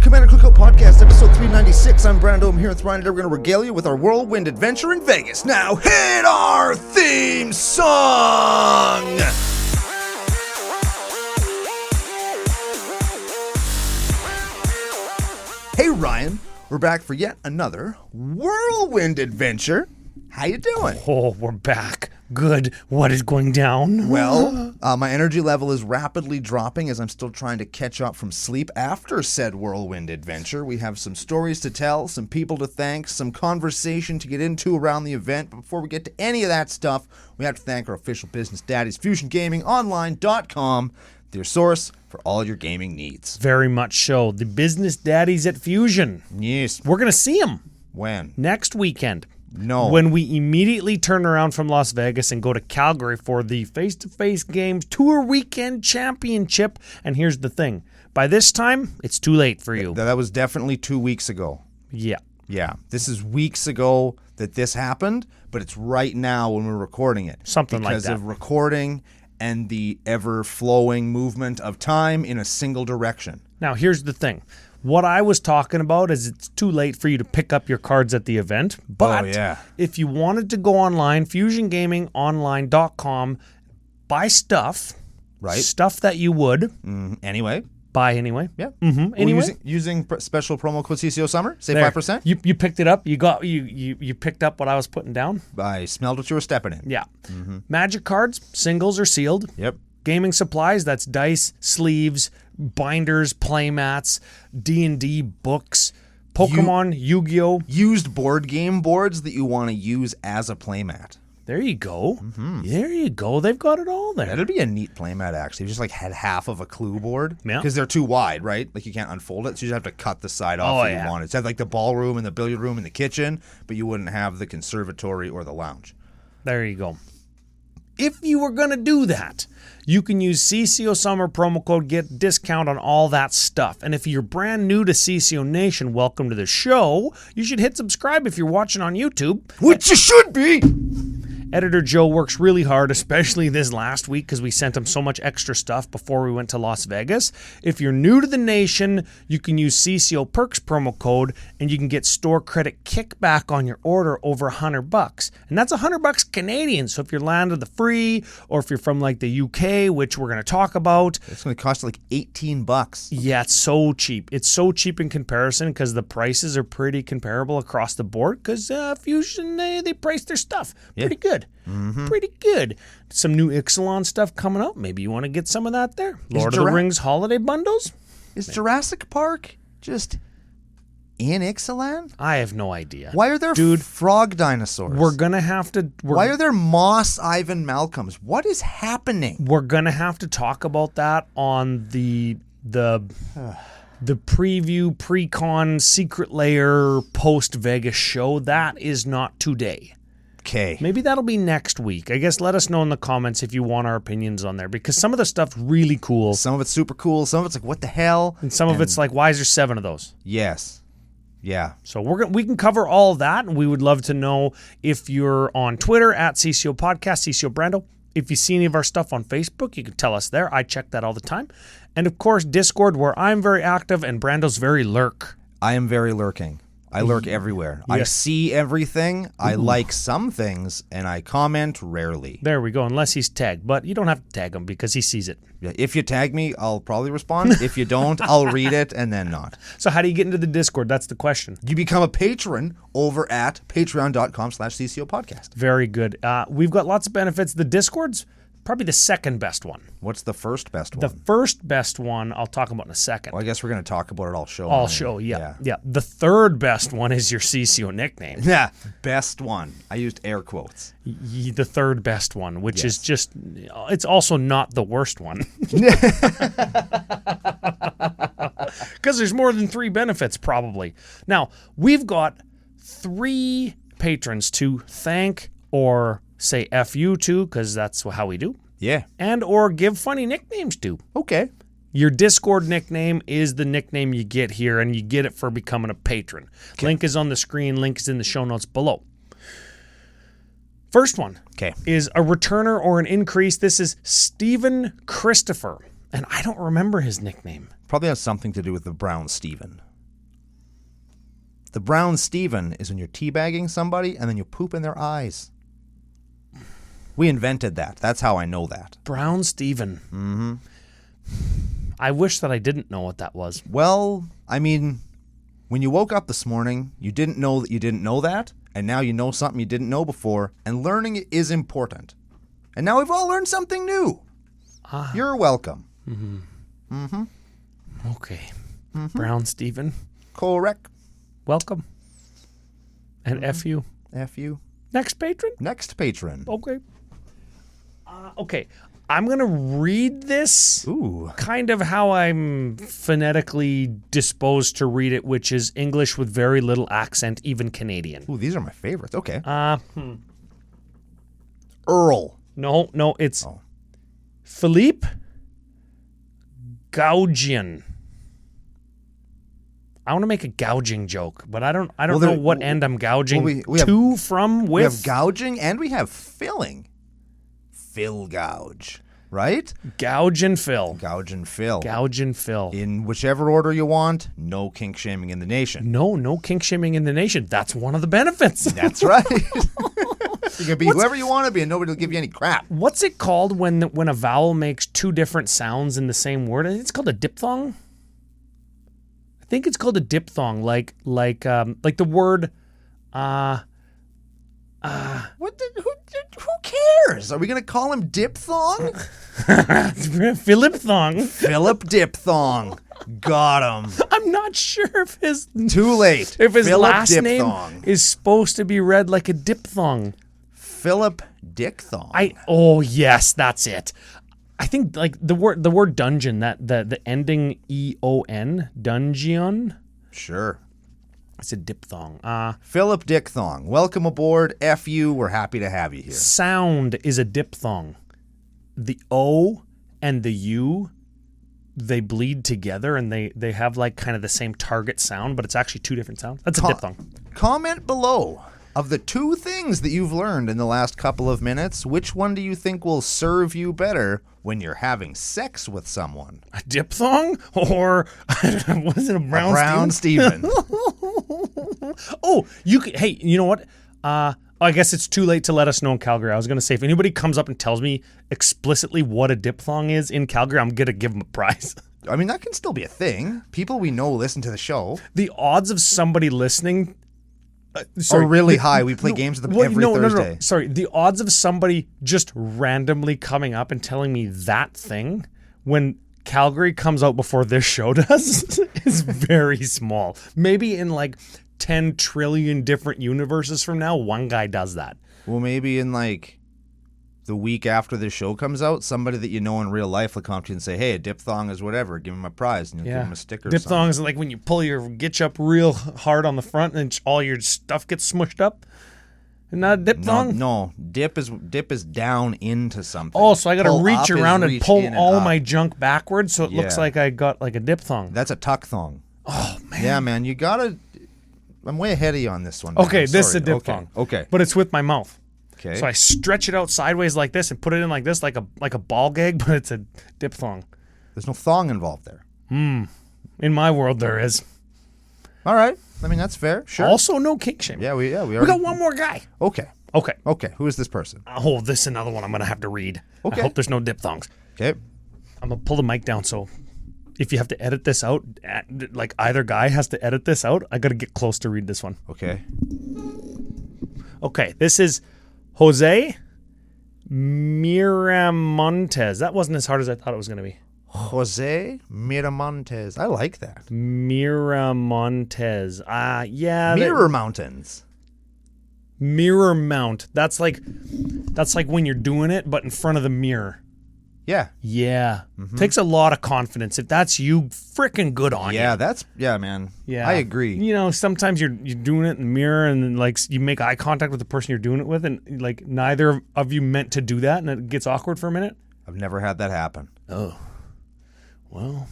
Commander Cookout Podcast, episode 396. I'm Brando. I'm here with Ryan. We're going to regale you with our whirlwind adventure in Vegas. Now hit our theme song! Hey Ryan, we're back for yet another whirlwind adventure. How you doing? Oh, we're back. Good. What is going down? Well, my energy level is rapidly dropping as I'm still trying to catch up from sleep after said whirlwind adventure. We have some stories to tell, some people to thank, some conversation to get into around the event. But before we get to any of that stuff, we have to thank our official business daddies, FusionGamingOnline.com, their source for all your gaming needs. Very much so. The business daddies at Fusion. Yes. We're going to see them. When? Next weekend. No. When we immediately turn around from Las Vegas and go to Calgary for the face-to-face games Tour Weekend Championship. And here's the thing. By this time, it's too late for you. That was definitely 2 weeks ago. Yeah. Yeah. This is weeks ago that this happened, but it's right now when we're recording it. Something like that. Because of recording and the ever-flowing movement of time in a single direction. Now, here's the thing. What I was talking about is it's too late for you to pick up your cards at the event. But if you wanted to go online, FusionGamingOnline.com, buy stuff. Right. Stuff that you would. Anyway. Buy anyway. Yeah. Anyway. Using special promo code CCO Summer, save There. 5%. You picked it up. You picked up what I was putting down. I smelled what you were stepping in. Yeah. Magic cards, singles or sealed. Yep. Gaming supplies, that's dice, sleeves, binders, playmats, D&D books, Pokemon, Yu-Gi-Oh! Used board game boards that you want to use as a playmat. There you go. There you go. They've got it all there. That'd be a neat playmat, actually. If you just had half of a clue board. Yeah. Because they're too wide, right? Like you can't unfold it, so you just have to cut the side off if you want it. So you have like the ballroom and the billiard room and the kitchen, but you wouldn't have the conservatory or the lounge. There you go. If you were going to do that, you can use CCO Summer promo code, get discount on all that stuff. And if you're brand new to CCO Nation, welcome to the show. You should hit subscribe if you're watching on YouTube. Which you should be! Editor Joe works really hard, especially this last week because we sent him so much extra stuff before we went to Las Vegas. If you're new to the nation, you can use CCO Perks promo code and you can get store credit kickback on your order over $100. And that's $100 Canadian. So if you're landed the free or if you're from like the UK, which we're going to talk about. It's going to cost like $18. Yeah, it's so cheap. It's so cheap in comparison because the prices are pretty comparable across the board because Fusion, they price their stuff pretty good. Pretty good. Some new Ixalan stuff coming up. Maybe you want to get some of that there. Lord of the Rings holiday bundles. Is Jurassic Park just in Ixalan? I have no idea. Why are there frog dinosaurs? We're going to have to... Why are there Moss Ivan Malcolms? What is happening? We're going to have to talk about that on the preview, pre-con, secret layer, post-Vegas show. That is not today. Okay. Maybe that'll be next week. I guess let us know in the comments if you want our opinions on there because some of the stuff's really cool. Some of it's super cool. Some of it's like, what the hell? And some of it's like, why is there 7 of those? Yes. Yeah. So we can cover all that, and we would love to know if you're on Twitter at CCO Podcast, CCO Brando. If you see any of our stuff on Facebook, you can tell us there. I check that all the time. And, of course, Discord, where I'm very active and Brando's very lurk. I am very lurking. I lurk everywhere. Yes. I see everything. I like some things, and I comment rarely. There we go, unless he's tagged. But you don't have to tag him because he sees it. Yeah, if you tag me, I'll probably respond. If you don't, I'll read it and then not. So how do you get into the Discord? That's the question. You become a patron over at patreon.com/CCO Podcast. Very good. We've got lots of benefits. The Discord's probably the second best one. What's the first best one? The first best one I'll talk about in a second. Well, I guess we're going to talk about it all show. All show, yeah. The third best one is your CCO nickname. Yeah, best one. I used air quotes. The third best one, which is just, it's also not the worst one. Because there's more than 3 benefits, probably. Now, we've got 3 patrons to thank or say F you to, because that's how we do. Yeah. And or give funny nicknames to. Okay. Your Discord nickname is the nickname you get here, and you get it for becoming a patron. Okay. Link is on the screen. Link is in the show notes below. First one is a returner or an increase. This is Stephen Christopher, and I don't remember his nickname. Probably has something to do with the Brown Steven. The brown Steven is when you're teabagging somebody and then you poop in their eyes. We invented that. That's how I know that. Brown Steven. Mm-hmm. I wish that I didn't know what that was. Well, I mean, when you woke up this morning, you didn't know that you didn't know that, and now you know something you didn't know before, and learning is important. And now we've all learned something new. You're welcome. Mm-hmm. Mm-hmm. Okay. Mm-hmm. Brown Steven. Correct. Welcome. And F you. F you. Next patron? Next patron. Okay. Okay. I'm going to read this kind of how I'm phonetically disposed to read it, which is English with very little accent, even Canadian. Ooh, these are my favorites. Okay. Earl. No, it's Philippe Gougian. I want to make a gouging joke, but I don't know what end I'm gouging with. We have gouging and we have filling. Fill gouge, right? Gouge and fill. Gouge and fill. Gouge and fill. In whichever order you want, no kink shaming in the nation. No kink shaming in the nation. That's one of the benefits. That's right. You can be whoever you want to be and nobody will give you any crap. What's it called when a vowel makes two different sounds in the same word? It's called a diphthong. I think it's called a diphthong, like the word who cares? Are we going to call him Diphthong? Philip Thong. Philip Diphthong. Got him. I'm not sure if his too late. If his Philip last Diphthong. name is supposed to be read like a diphthong. Philip Dickthong. Yes, that's it. I think like the word dungeon, that the ending EON, dungeon. Sure. It's a diphthong. Philip Dickthong, welcome aboard. F you, we're happy to have you here. Sound is a diphthong. The O and the U, they bleed together and they have like kind of the same target sound, but it's actually two different sounds. That's a diphthong. Comment below. Of the two things that you've learned in the last couple of minutes, which one do you think will serve you better when you're having sex with someone? A diphthong? Or was it a brown Steven? Hey, you know what? I guess it's too late to let us know in Calgary. I was going to say, if anybody comes up and tells me explicitly what a diphthong is in Calgary, I'm going to give them a prize. I mean, that can still be a thing. People we know listen to the show. The odds of somebody listening are really high. We play games with them every Thursday. No. Sorry, the odds of somebody just randomly coming up and telling me that thing when Calgary comes out before this show does is very small. Maybe in like 10 trillion different universes from now, one guy does that. Well, maybe in like the week after the show comes out, somebody that you know in real life will come to you and say, hey, a diphthong is whatever. Give him a prize. And you'll give him a sticker. Diphthong is like when you pull your gitch up real hard on the front and all your stuff gets smushed up. Not a diphthong? No. Dip is down into something. Oh, so I got to reach around and pull all my junk backwards so it looks like I got like a diphthong. That's a tuck thong. Oh, man. Yeah, man. You got to... I'm way ahead of you on this one. Okay, this is a diphthong. Okay. But it's with my mouth. Okay. So I stretch it out sideways like this and put it in like this, like a ball gag, but it's a diphthong. There's no thong involved there. In my world, there is. All right. I mean, that's fair. Sure. Also, no kink shaming. Yeah, we got one more guy. Okay. Who is this person? Oh, this is another one I'm gonna have to read. Okay. I hope there's no diphthongs. Okay. I'm gonna pull the mic down, so if you have to edit this out, like either guy has to edit this out, I gotta get close to read this one. Okay. Okay. This is Jose Miramontes. That wasn't as hard as I thought it was going to be. Jose Miramontes. I like that. Miramontes. Yeah. Mirror Mountains. Mirror mount. That's like when you're doing it, but in front of the mirror. Yeah. Yeah. Mm-hmm. Takes a lot of confidence. If that's you, freaking good on you. Yeah, man. Yeah. I agree. You know, sometimes you're doing it in the mirror and then like you make eye contact with the person you're doing it with and like neither of you meant to do that and it gets awkward for a minute. I've never had that happen. Oh. Well,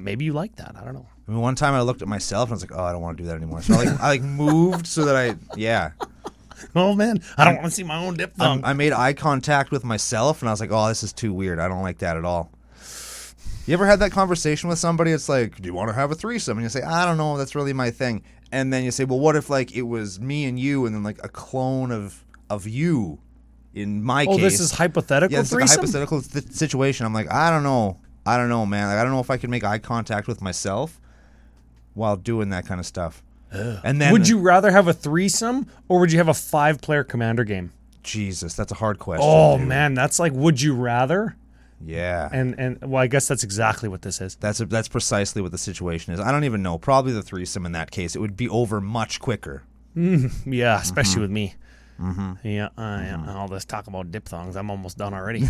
maybe you like that. I don't know. I mean, one time I looked at myself and I was like, oh, I don't want to do that anymore. So I moved so that oh, man, I don't want to see my own diphthong. I made eye contact with myself, and I was like, oh, this is too weird. I don't like that at all. You ever had that conversation with somebody? It's like, do you want to have a threesome? And you say, I don't know, that's really my thing. And then you say, well, what if like it was me and you, and then like a clone of you? In my case, this is hypothetical. Yeah, it's like a threesome? hypothetical situation. I'm like, I don't know, man. Like, I don't know if I can make eye contact with myself while doing that kind of stuff. And then, would you rather have a threesome or would you have a 5-player Commander game? Jesus, that's a hard question. Oh dude. man, that's like, would you rather? Yeah. And well, I guess that's exactly what this is. That's precisely what the situation is. I don't even know. Probably the threesome in that case. It would be over much quicker. Yeah, especially with me. Mm-hmm. Yeah, all this talk about diphthongs, I'm almost done already.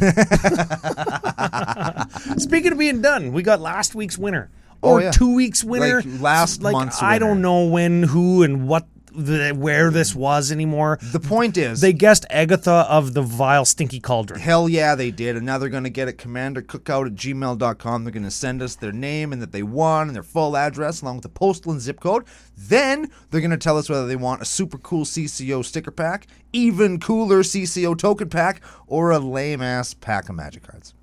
Speaking of being done, we got last week's winner. Or 2 weeks winner. Like last month's winner. I don't know when, who, and what, where this was anymore. The point is, they guessed Agatha of the Vile Stinky Cauldron. Hell yeah, they did. And now they're going to get it commandercookout@gmail.com. They're going to send us their name and that they won and their full address along with the postal and zip code. Then they're going to tell us whether they want a super cool CCO sticker pack, even cooler CCO token pack, or a lame-ass pack of magic cards.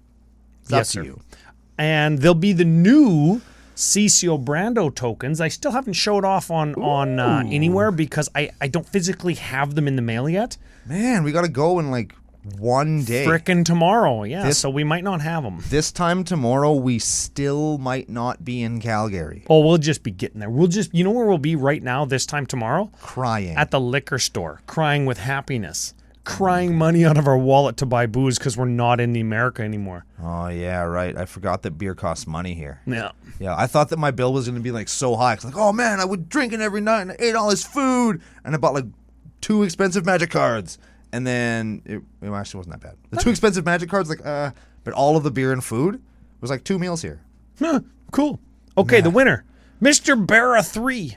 It's up to you. And they'll be the new CCO Brando tokens. I still haven't showed off on anywhere because I don't physically have them in the mail yet. Man, we got to go in like one day. Frickin' tomorrow, yeah. So we might not have them. This time tomorrow, we still might not be in Calgary. Oh, we'll just be getting there. We'll just, you know where we'll be right now this time tomorrow? Crying. At the liquor store, crying with happiness. Crying money out of our wallet to buy booze because we're not in the America anymore. Oh, yeah, right. I forgot that beer costs money here. Yeah. Yeah, I thought that my bill was going to be like so high. It's like, oh man, I would drink it every night and I ate all this food. And I bought like 2 expensive magic cards. And then it actually wasn't that bad. The 2 expensive magic cards, but all of the beer and food was like 2 meals here. Huh, cool. Okay, the winner, Mr. Barra 3.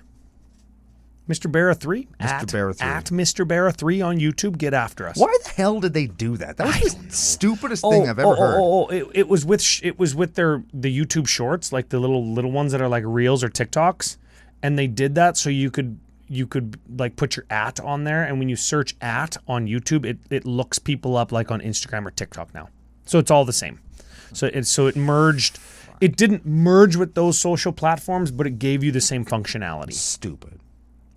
Mr. Barra 3? Mr. Barra 3. At Mr. Barra 3 on YouTube. Get after us. Why the hell did they do that? That was the stupidest thing I've ever heard. It was with the YouTube shorts, like the little ones that are like Reels or TikToks, and they did that so you could like put your @ on there, and when you search @ on YouTube, it looks people up like on Instagram or TikTok now. So it's all the same. So it merged. It didn't merge with those social platforms, but it gave you the same functionality. Stupid.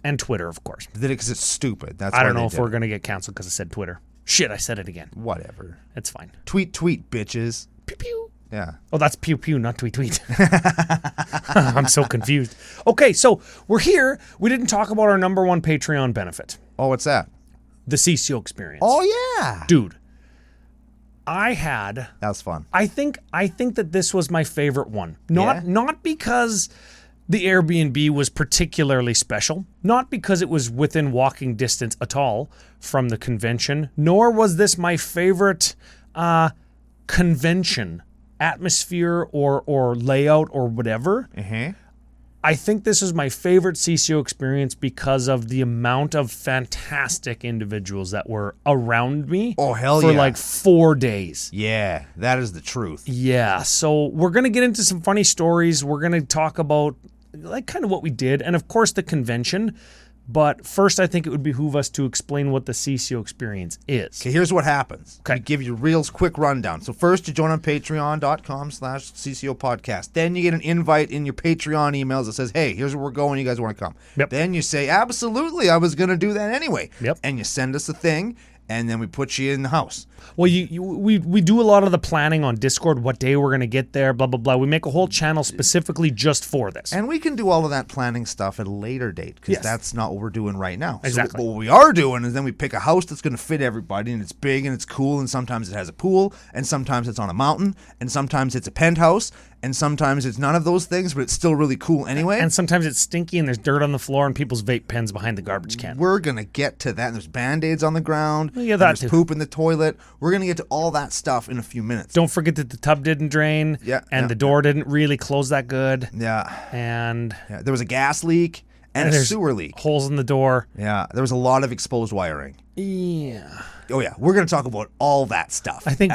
And Twitter, of course. Did it because it's stupid. That's I why don't know they if did we're it. going to get canceled because I said Twitter. Shit, I said it again. Whatever. It's fine. Tweet, bitches. Pew, pew. Yeah. Oh, that's pew, pew, not tweet, tweet. I'm so confused. Okay, so we're here. We didn't talk about our number 1 Patreon benefit. Oh, what's that? The CCO experience. Oh, yeah. Dude, that was fun. I think that this was my favorite one. Not because the Airbnb was particularly special, not because it was within walking distance at all from the convention, nor was this my favorite convention atmosphere or layout or whatever. Mm-hmm. I think this is my favorite CCO experience because of the amount of fantastic individuals that were around me. Oh, hell for yeah. like 4 days. Yeah, that is the truth. Yeah, so we're going to get into some funny stories. We're going to talk about like kind of what we did and of course the convention. But first, I think it would behoove us to explain what the CCO experience is. Okay, here's what happens. Okay. We give you a real quick rundown. So first, you join on patreon.com/CCO Podcast. Then you get an invite in your Patreon emails that says, hey, here's where we're going. You guys want to come? Yep. Then you say, absolutely, I was going to do that anyway. Yep. And you send us a thing, and then we put you in the house. Well, we do a lot of the planning on Discord, what day we're going to get there, blah, blah, blah. We make a whole channel specifically just for this. And we can do all of that planning stuff at a later date because Yes. that's not what we're doing right now. Exactly. So what we are doing is then we pick a house that's going to fit everybody, and it's big and it's cool, and sometimes it has a pool, and sometimes it's on a mountain, and sometimes it's a penthouse, and sometimes it's none of those things, but it's still really cool anyway. And sometimes it's stinky and there's dirt on the floor and people's vape pens behind the garbage can. We're going to get to that. And there's Band-Aids on the ground. Yeah, and that there's too. poop in the toilet. We're going to get to all that stuff in a few minutes. Don't forget that the tub didn't drain. Yeah, And yeah, the door didn't really close that good. Yeah. And Yeah. There was a gas leak and a there's sewer leak. holes in the door. Yeah. There was a lot of exposed wiring. Yeah. Oh, yeah. We're going to talk about all that stuff. I think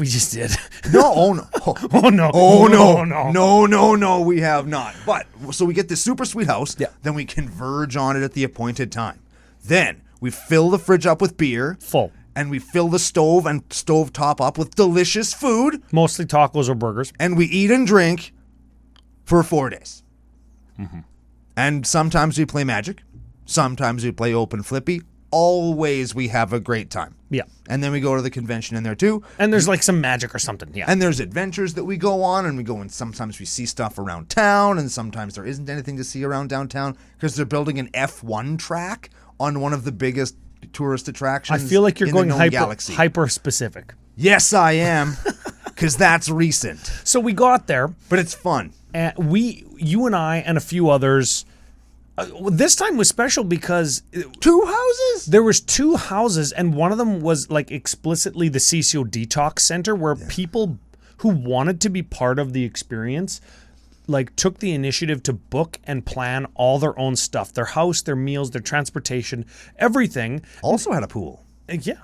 we just did. No, oh no. Oh no. Oh no. No. No, we have not. But so we get this super sweet house, Yeah. then we converge on it at the appointed time. Then we fill the fridge up with beer. Full. and we fill the stove and stovetop up with delicious food, Mostly tacos or burgers. and we eat and drink for 4 days. And sometimes we play Magic. Sometimes we play Open Flippy. Always we have a great time. Yeah. And then we go to the convention in there too. And there's like some magic or something. Yeah. And there's adventures that we go on, and we go and sometimes we see stuff around town, and sometimes there isn't anything to see around downtown because they're building an F1 track on one of the biggest tourist I attractions. feel like you're in the going known galaxy. hyper specific. Yes, I am, because that's recent, So we got there, but it's fun. and you and I and a few others. This time was special because 2 houses? there was 2 houses, and one of them was like explicitly the CCO Detox Center, where people who wanted to be part of the experience like took the initiative to book and plan all their own stuff, their house, their meals, their transportation, everything. Also had a pool. Yeah.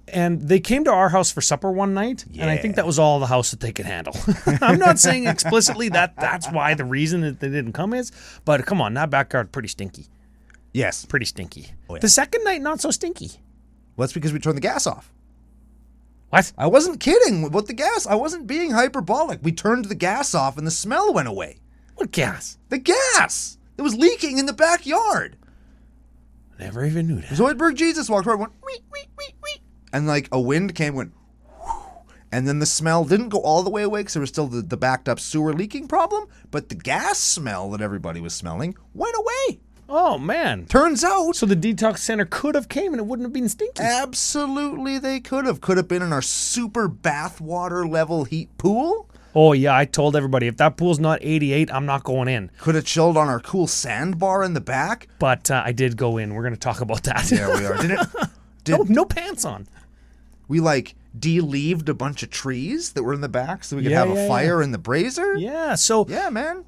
And they came to our house for supper one night, and I think that was all the house that they could handle. I'm not saying explicitly that's why the reason that they didn't come is, but come on, that backyard pretty stinky. Yes. Pretty stinky. Oh, yeah. The second night, not so stinky. Well, that's because we turned the gas off. What? I wasn't kidding about the gas. I wasn't being hyperbolic. We turned the gas off and the smell went away. What gas? The gas! It was leaking in the backyard. Never even knew that. Zoidberg Jesus walked over and went, wee, wee, wee, wee. And like a wind came, went, whoo. And then the smell didn't go all the way away because there was still the backed up sewer leaking problem. But the gas smell that everybody was smelling went away. Oh, man. Turns out, So the detox center could have came and it wouldn't have been stinky. absolutely they could have. Could have been in our super bathwater level heat pool. Oh, yeah, I told everybody, if that pool's not 88, I'm not going in. Could have chilled on our cool sandbar in the back. But I did go in. We're going to talk about that. There we are. No pants on. We like de-leaved a bunch of trees that were in the back so we could Yeah, have a fire in the brazier. Yeah, so Yeah, man.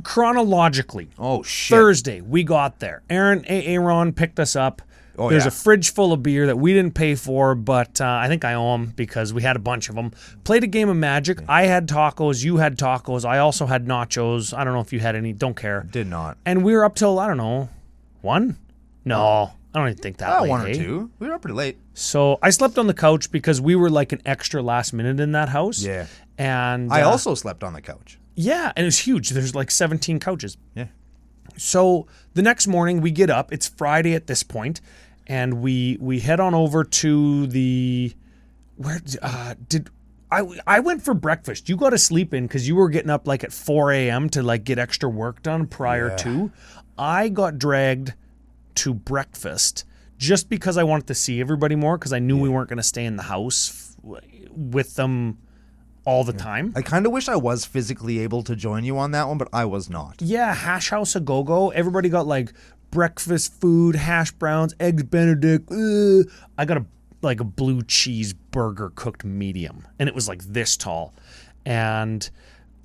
chronologically, Oh, shit. Thursday, we got there. Aaron picked us up. Oh, There's yeah. a fridge full of beer that we didn't pay for, but I think I owe him because we had a bunch of them. Played a game of Magic. I had tacos. You had tacos. I also had nachos. I don't know if you had any. Don't care. Did not. And we were up till, I don't know, 1? No, I don't even think that late. 1 or hey? 2. We were up pretty late. So I slept on the couch because we were like an extra last minute in that house. Yeah. And I also slept on the couch. yeah, and it was huge. There's like 17 couches. Yeah. So the next morning we get up. It's Friday at this point, and we head on over to the I went for breakfast. You got to sleep in because you were getting up like at 4 a.m. to like get extra work done prior to. I got dragged to breakfast just because I wanted to see everybody more because I knew we weren't going to stay in the house with them all the time. I kind of wish I was physically able to join you on that one, but I was not. Yeah, Hash House a Go-Go. Everybody got like breakfast food, hash browns, eggs Benedict. I got a blue cheese burger cooked medium, and it was like this tall. And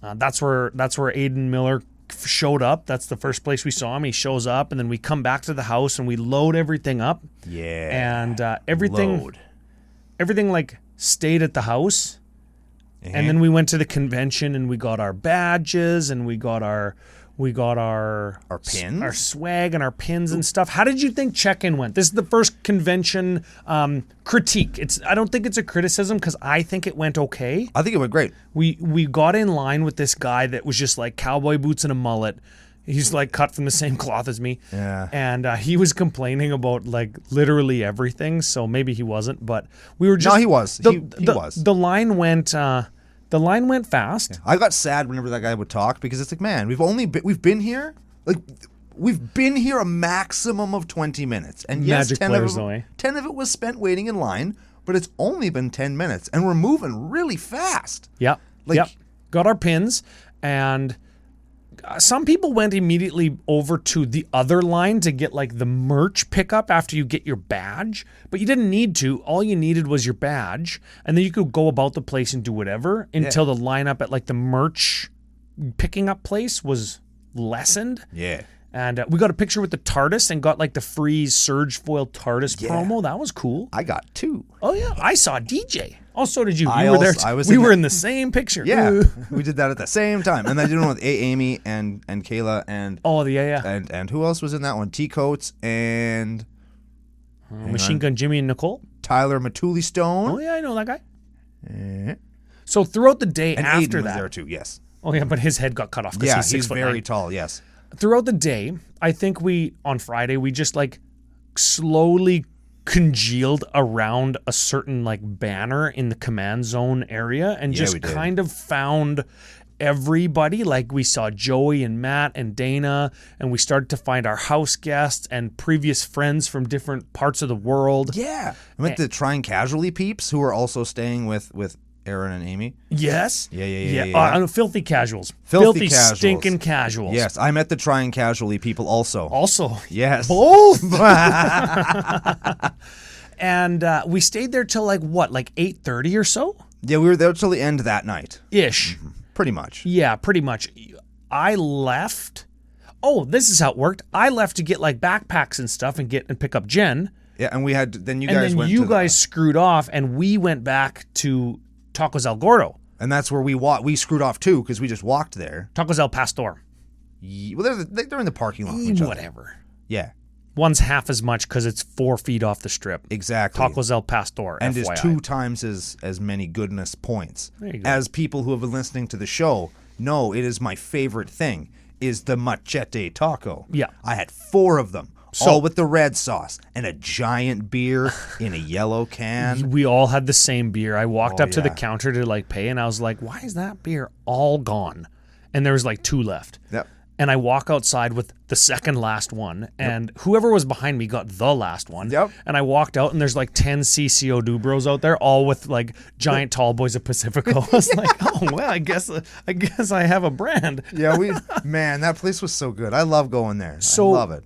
that's where Aiden Miller showed up. That's the first place we saw him. He shows up, and then we come back to the house and we load everything up. Yeah. And everything like stayed at the house. Uh-huh. And then we went to the convention and we got our badges and we got our pins? our swag and our pins and stuff. How did you think check-in went? This is the first convention critique. I don't think it's a criticism because I think it went okay. I think it went great. We got in line with this guy that was just like cowboy boots and a mullet. He's like cut from the same cloth as me. Yeah. And he was complaining about like literally everything. So maybe he wasn't, but we were just. No, he was. He was. The line went. The line went fast. I got sad whenever that guy would talk because it's like, man, we've been here a maximum of 20 minutes, and yes, Magic 10 players, of though, eh? 10 of it was spent waiting in line, but it's only been 10 minutes, and we're moving really fast. Yep. Like- Got our pins, and some people went immediately over to the other line to get like the merch pickup after you get your badge, but you didn't need to. All you needed was your badge, and then you could go about the place and do whatever until the lineup at like the merch picking up place was lessened. Yeah. And we got a picture with the TARDIS and got like the free Surge Foil TARDIS promo. That was cool. I got 2. Oh yeah, I saw DJ. Oh, so did you. I You were there. also- I was we in were the- in the same picture. Yeah, we did that at the same time, and I did one with Amy and Kayla and Oh, yeah. and who else was in that one? T Coates and Machine Gun Jimmy and Nicole. Tyler Matuli Stone. Oh, yeah, I know that guy. So throughout the day And after Aiden was that. there too, yes. Oh, yeah, but his head got cut off because Yeah, he's 6 foot very nine. tall, yes. Throughout the day, I think on Friday, we just like slowly congealed around a certain like banner in the command zone area and Yeah, just we did. kind of found everybody. Like we saw Joey and Matt and Dana, and we started to find our house guests and previous friends from different parts of the world. Yeah. I went to Trying Casually peeps who are also staying with Aaron and Amy. Yes. Yeah. Filthy casuals. Filthy casuals. Stinking casuals. Yes, I met the Trying Casually people also. Also. Yes. Both. And we stayed there till like 8:30 or so? Yeah, we were there till the end that night. Ish. Pretty much. Yeah, pretty much. I left. Oh, this is how it worked. I left to get like backpacks and stuff and pick up Jen. Yeah, and we had then you And guys then went you to guys screwed off and we went back to Tacos El Gordo. and that's where we screwed off too because we just walked there. Tacos El Pastor. Well, they're in the parking lot. With each other. Whatever. Yeah, One's half as much because it's 4 feet off the strip. exactly. Tacos El Pastor. and FYI. is 2 times as many goodness points. There you go. As people who have been listening to the show know, it is my favorite thing. Is the machete taco. Yeah. I had 4 of them. So- all with the red sauce and a giant beer in a yellow can. We all had the same beer. I walked Oh, up to the yeah. counter to like pay, and I was like, "Why is that beer all gone?" And there was like 2 left. Yep. And I walk outside with the second last one, and whoever was behind me got the last one. Yep. And I walked out, and there's like 10 CCO Dubros out there, all with like giant tall boys of Pacifico. I was like, "Oh well, I guess I have a brand." Yeah, man, that place was so good. I love going there. So I love it.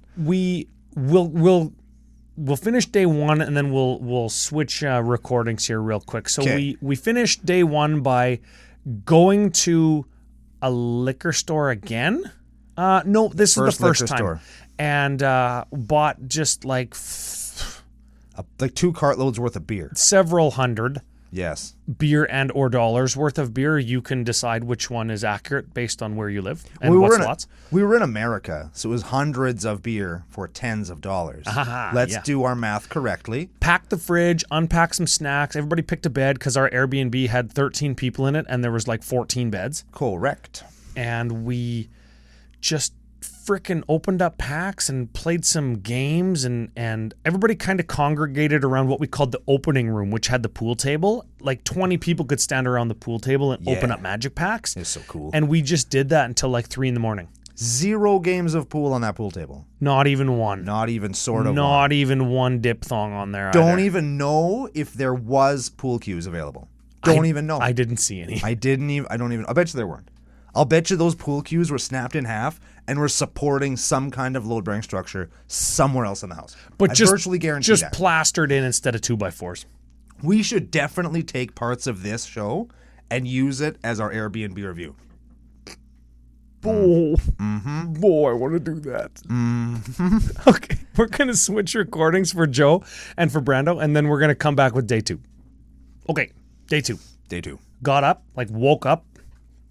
We'll finish day 1 and then we'll switch recordings here real quick. So 'Kay. we finished day 1 by going to a liquor store again. No, this is the first liquor time. store. And bought just like Like 2 cartloads worth of beer. several hundred Yes. beer and or dollars worth of beer. You can decide which one is accurate based on where you live and we what's were in lots. we were in America, so it was hundreds of beer for tens of dollars. Let's yeah. do our math correctly. Pack the fridge, unpack some snacks. Everybody picked a bed because our Airbnb had 13 people in it and there was like 14 beds. Correct. And we just freaking opened up packs and played some games, and everybody kind of congregated around what we called the opening room, which had the pool table. Like 20 people could stand around the pool table and open Yeah. up magic packs. It's so cool. And we just did that until like 3 a.m. 0 games of pool on that pool table. Not even one. Not even sort of one. Not even one diphthong on there. Don't either. even know if there was pool cues available. Don't even know. I didn't see any. I bet you there weren't. I'll bet you those pool cues were snapped in half and were supporting some kind of load bearing structure somewhere else in the house. But I just virtually guarantee just that. plastered in instead of 2x4s. We should definitely take parts of this show and use it as our Airbnb review. Boy, I want to do that. Okay, we're gonna switch recordings for Joe and for Brando, and then we're gonna come back with day 2. Okay, day 2. Day 2. Got up, woke up,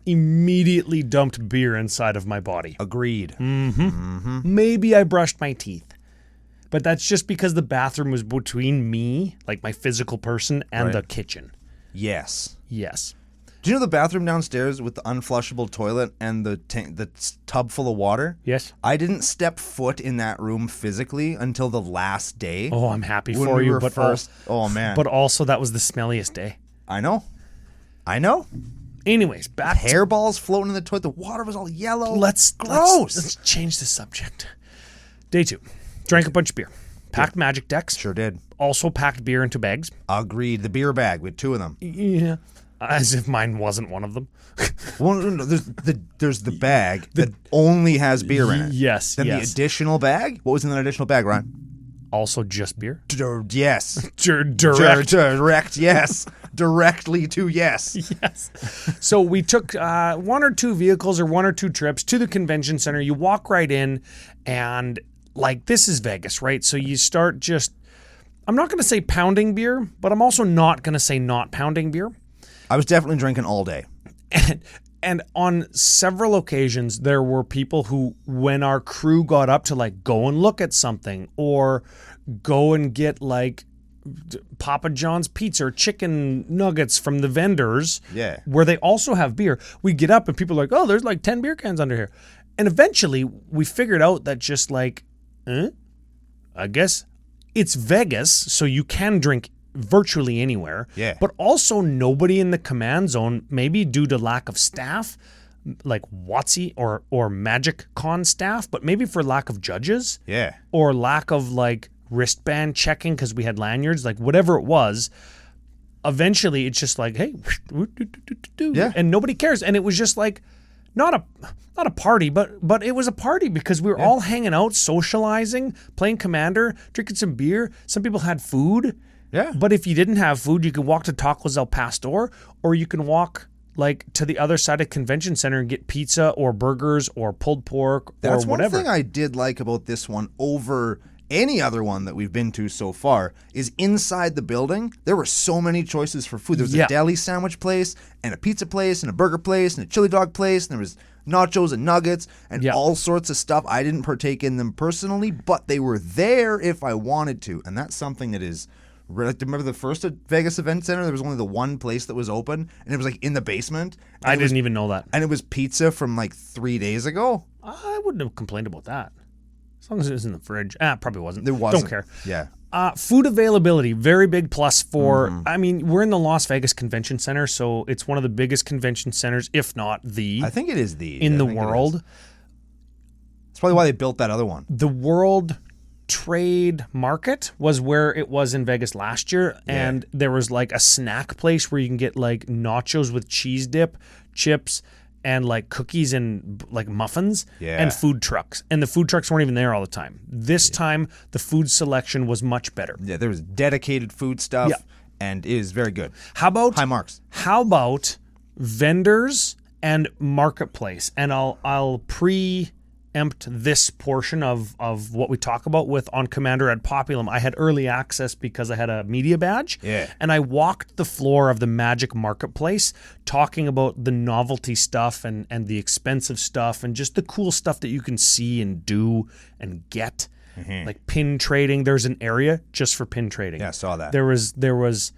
immediately dumped beer inside of my body. Agreed. Maybe I brushed my teeth, but that's just because the bathroom was between me, like my physical person, and Right. the kitchen. Yes. Yes. Do you know the bathroom downstairs with the unflushable toilet and the tub full of water? Yes. I didn't step foot in that room physically until the last day. Oh, I'm happy when for we you, were but first. Oh man. but also that was the smelliest day. I know. Anyways, back to Hairballs floating in the toilet. The water was all yellow. Let's gross. change the subject. Day 2. Drank a bunch of beer. Packed magic decks. Sure did. Also packed beer into bags. Agreed. The beer bag with 2 of them. Yeah. As if mine wasn't one of them. Well, no, there's the bag that only has beer in it. Yes, Then yes. the additional bag. What was in that additional bag, Ryan? Also just beer. Yes. Direct. Direct. Yes. Directly to yes. Yes. So we took 1 or 2 vehicles or 1 or 2 trips to the convention center. You walk right in and this is Vegas, right? So you start just, I'm not going to say pounding beer, but I'm also not going to say not pounding beer. I was definitely drinking all day. And on several occasions, there were people who, when our crew got up to go and look at something or go and get Papa John's pizza or chicken nuggets from the vendors. Yeah. Where they also have beer. We get up and people are like, oh, there's like 10 beer cans under here. And eventually we figured out that just like, I guess it's Vegas, so you can drink virtually anywhere. Yeah. But also nobody in the command zone, maybe due to lack of staff, like WotC or MagicCon staff, but maybe for lack of judges. Yeah. Or lack of like wristband checking because we had lanyards, like whatever it was. Eventually it's just like, hey, yeah. And nobody cares. And it was just like not a party, but it was a party because we were all hanging out, socializing, playing Commander, drinking some beer. Some people had food. Yeah. But if you didn't have food, you could walk to Tacos El Pastor, or you can walk like to the other side of Convention Center and get pizza or burgers or pulled pork That's or whatever. One thing I did like about this one over any other one that we've been to so far is inside the building, there were so many choices for food. There was a deli sandwich place and a pizza place and a burger place and a chili dog place, and there was nachos and nuggets and all sorts of stuff. I didn't partake in them personally, but they were there if I wanted to, and that's something that is... Remember the first Vegas Event Center? There was only the one place that was open, and it was like in the basement. I didn't even know that. And it was pizza from like 3 days ago. I wouldn't have complained about that. As long as it was in the fridge. Probably wasn't. There wasn't. Don't care. Yeah. Food availability, very big plus for, I mean, we're in the Las Vegas Convention Center, so it's one of the biggest convention centers, if not the. I think it is the. In the world. That's probably why they built that other one. The World Trade Market was where it was in Vegas last year, and there was like a snack place where you can get like nachos with cheese dip, chips, and like cookies and like muffins, and food trucks. And the food trucks weren't even there all the time. This time, the food selection was much better. Yeah, there was dedicated food stuff, and it is very good. How about high marks? How about vendors and marketplace? And I'll preempt this portion of what we talk about with On Commander at Populum. I had early access because I had a media badge. Yeah. And I walked the floor of the Magic Marketplace talking about the novelty stuff and the expensive stuff and just the cool stuff that you can see and do and get. Like pin trading. There's an area just for pin trading. Yeah, I saw that. There was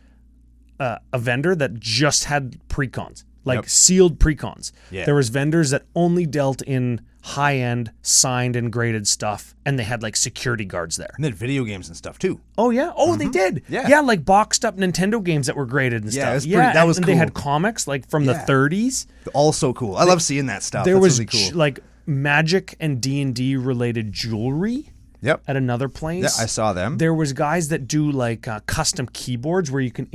a vendor that just had precons, like sealed precons. Yeah. There was vendors that only dealt in high-end signed and graded stuff, and they had like security guards there. And they had video games and stuff too. Oh yeah? Oh, they did. Yeah. Like boxed up Nintendo games that were graded and stuff. That was and cool. They had comics like from the 30s. Also cool. I love seeing that stuff. There That's was really cool. like Magic and D&D related jewelry. Yep. At another place. Yeah, I saw them. There was guys that do like custom keyboards where you can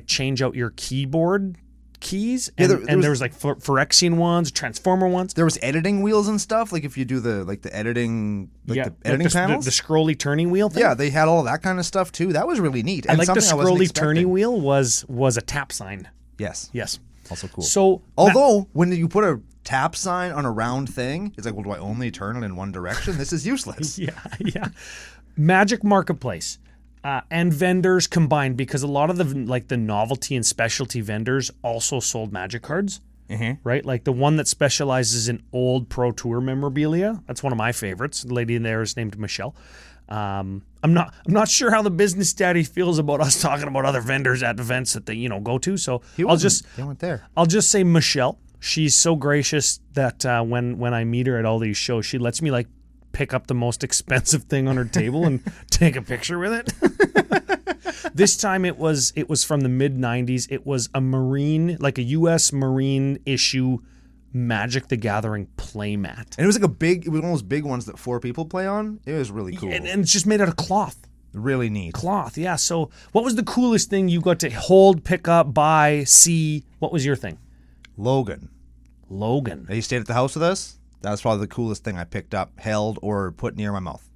change out your keyboard keys. And, there was like Phyrexian ones, Transformer ones. There was editing wheels and stuff. Like if you do the editing, the editing panels, the scrolly turning wheel thing. Yeah, they had all that kind of stuff too. That was really neat. And like the scrolly turning wheel was a tap sign. Yes. Also cool. So although when you put a tap sign on a round thing, it's like, well, do I only turn it in one direction? This is useless. Yeah. Magic Marketplace and vendors combined, because a lot of the novelty and specialty vendors also sold Magic cards. Right? Like the one that specializes in old Pro Tour memorabilia. That's one of my favorites. The lady in there is named Michelle. I'm not sure how the business daddy feels about us talking about other vendors at events that they go to. So they went there. I'll just say Michelle. She's so gracious that when I meet her at all these shows, she lets me like pick up the most expensive thing on her table and take a picture with it. This time it was from the mid 90s. It was a Marine, like a U.S. Marine issue Magic the Gathering playmat. And it was like it was one of those big ones that 4 people play on. It was really cool. And it's just made out of cloth. Really neat. Cloth, yeah. So what was the coolest thing you got to hold, pick up, buy, see? What was your thing? Logan. Logan. You stayed at the house with us? That was probably the coolest thing I picked up, held, or put near my mouth.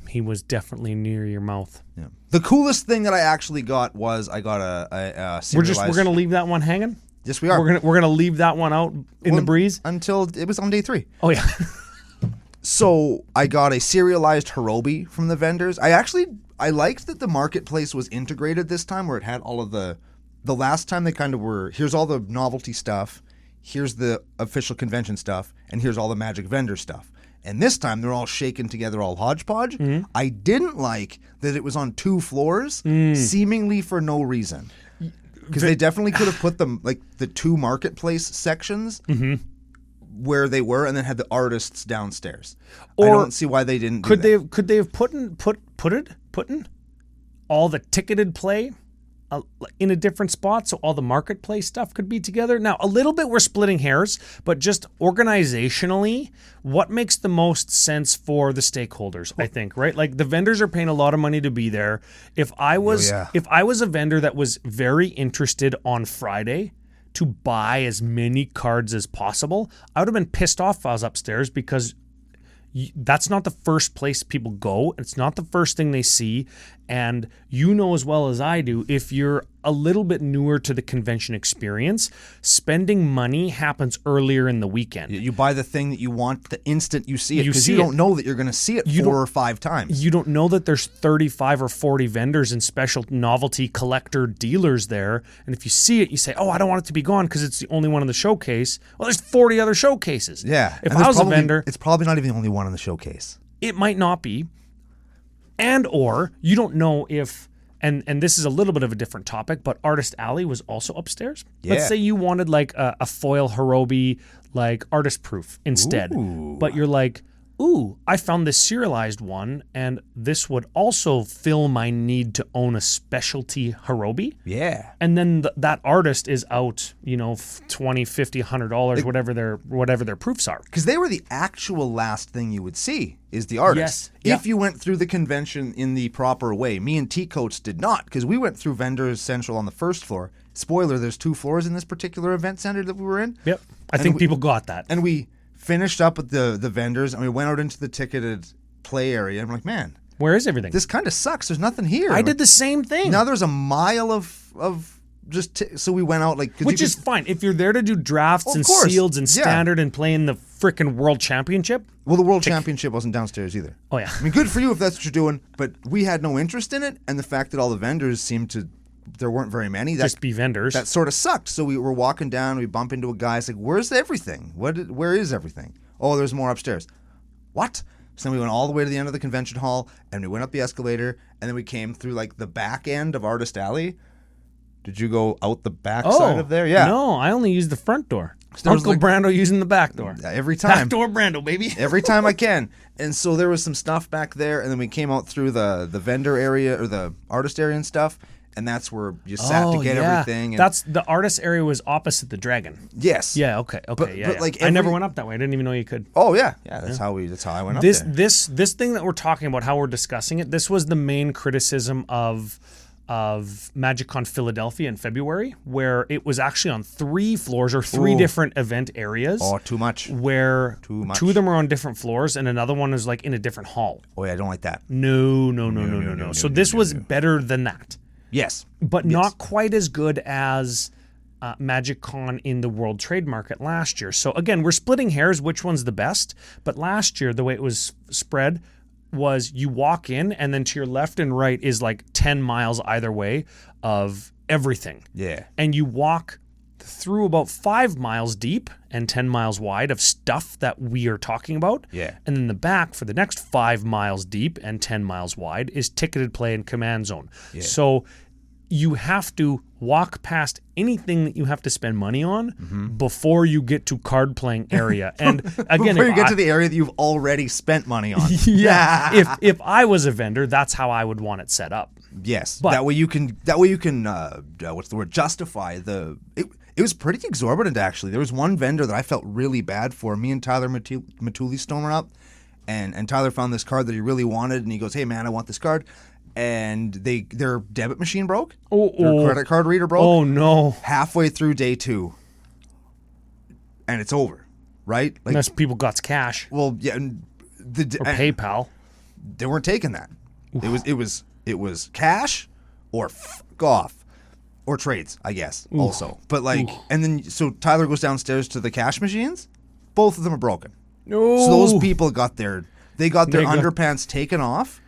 He was definitely near your mouth. Yeah. The coolest thing that I actually got was I got a serialized... We're gonna leave that one hanging? Yes, we are. We're gonna leave that one out in the breeze until it was on day 3. Oh yeah. So I got a serialized Hirobi from the vendors. I liked that the marketplace was integrated this time, where it had all of the last time they kind of were, here's all the novelty stuff, here's the official convention stuff, and here's all the Magic vendor stuff. And this time they're all shaken together, all hodgepodge. I didn't like that it was on 2 floors, seemingly for no reason. Because they definitely could have put them, like, the 2 marketplace sections where they were, and then had the artists downstairs. Or I don't see why they didn't do that. Could they have put in all the ticketed play in a different spot so all the marketplace stuff could be together? Now, a little bit we're splitting hairs, but just organizationally, what makes the most sense for the stakeholders, I think, right? Like, the vendors are paying a lot of money to be there. If I was a vendor that was very interested on Friday to buy as many cards as possible, I would have been pissed off if I was upstairs, because that's not the first place people go. It's not the first thing they see. And you know as well as I do, if you're a little bit newer to the convention experience, spending money happens earlier in the weekend. You buy the thing that you want the instant you see it, because you don't know that you're going to see it 4 or 5 times. You don't know that there's 35 or 40 vendors and special novelty collector dealers there. And if you see it, you say, oh, I don't want it to be gone because it's the only one in the showcase. Well, there's 40 other showcases. Yeah. If I was a vendor, it's probably not even the only one in the showcase. It might not be. And or you don't know if, and this is a little bit of a different topic, but Artist Alley was also upstairs. Yeah. Let's say you wanted like a foil Hirobi, like artist proof instead. Ooh. But you're like, ooh, I found this serialized one, and this would also fill my need to own a specialty Hirobi. Yeah. And then that artist is out, $20, $50, $100, whatever their proofs are. Because they were the actual last thing you would see is the artist. Yes. If you went through the convention in the proper way. Me and T-Coats did not, because we went through Vendors Central on the first floor. Spoiler, there's 2 floors in this particular event center that we were in. Yep. I think people got that. And we finished up with the vendors, and we went out into the ticketed play area, and we're like, man, where is everything? this kind of sucks. There's nothing here. I did the same thing. Now there's a mile of just so we went out like, which is fine if you're there to do drafts and course. sealed and standard and play in the frickin' World Championship. Well, the World Championship wasn't downstairs either. Oh yeah, I mean, good for you if that's what you're doing, but we had no interest in it, and the fact that all the vendors seemed to, there weren't very many. Just be vendors. That sort of sucked. So we were walking down, we bump into a guy. It's like, where's everything? Where is everything? Oh, there's more upstairs. What? So then we went all the way to the end of the convention hall, and we went up the escalator, and then we came through like the back end of Artist Alley. Did you go out the back side of there? Yeah. No, I only used the front door. Uncle Brando using the back door. Every time. Back door Brando, baby. Every time I can. And so there was some stuff back there, and then we came out through the vendor area or the artist area and stuff. And that's where you sat to get everything. And that's the artist area was opposite the dragon. Yes. Yeah. Okay. But like I never went up that way. I didn't even know you could. Oh yeah. That's how I went up there. This thing that we're talking about, how we're discussing it. This was the main criticism of MagicCon Philadelphia in February, where it was actually on 3 floors or 3 different event areas. Oh, too much. Where 2 of them are on different floors and another one is like in a different hall. Oh yeah, I don't like that. No. So this was better than that. Yes. But not quite as good as MagicCon in the World Trade Market last year. So again, we're splitting hairs, which one's the best. But last year, the way it was spread was you walk in and then to your left and right is like 10 miles either way of everything. Yeah. And you walk through about 5 miles deep and 10 miles wide of stuff that we are talking about. Yeah. And then the back for the next 5 miles deep and 10 miles wide is ticketed play and command zone. Yeah. So you have to walk past anything that you have to spend money on before you get to card playing area. And again, before you get to the area that you've already spent money on. Yeah. If I was a vendor, that's how I would want it set up. Yes. But that way you can what's the word, justify it was pretty exorbitant actually. There was one vendor that I felt really bad for. Me and Tyler Matuli stormed up, and Tyler found this card that he really wanted, and he goes, "Hey man, I want this card." And their debit machine broke. Their credit card reader broke. Oh no! Halfway through day 2, and it's over, right? Like, unless people got cash. Well, yeah, or PayPal. They weren't taking that. Oof. It was cash or fuck off, or trades, I guess. Oof. Also, but like, and then so Tyler goes downstairs to the cash machines. Both of them are broken. No. So those people got their underpants taken off,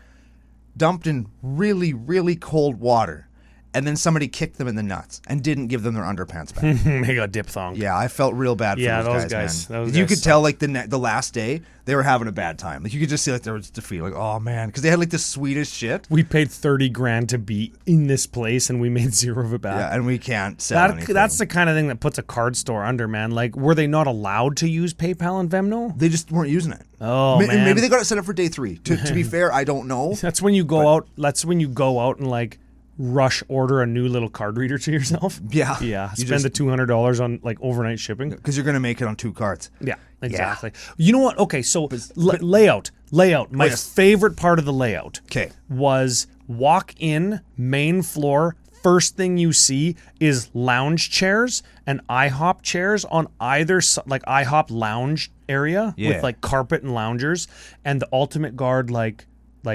dumped in really, really cold water, and then somebody kicked them in the nuts and didn't give them their underpants back. They got diphthonged. Yeah, I felt real bad for those guys, man. Those you guys could suck. tell, like, the last day, they were having a bad time. Like, you could just see, like, they were just defeated. Like, oh, man. Because they had, like, the sweetest shit. We paid $30,000 to be in this place, and we made zero of it back. Yeah, and we can't sell anything. That's the kind of thing that puts a card store under, man. Like, were they not allowed to use PayPal and Venmo? They just weren't using it. Oh, man. Maybe they got it set up for day 3. To be fair, I don't know. That's when you go out. That's when you go out and, like, rush order a new little card reader to yourself. Yeah. Yeah. Spend the $200 on, like, overnight shipping. Because you're going to make it on 2 cards. Yeah, exactly. You know what? Okay, so layout. My favorite part of the layout was walk in, main floor. First thing you see is lounge chairs and IHOP chairs on either side, like IHOP lounge area with like carpet and loungers, and the Ultimate Guard like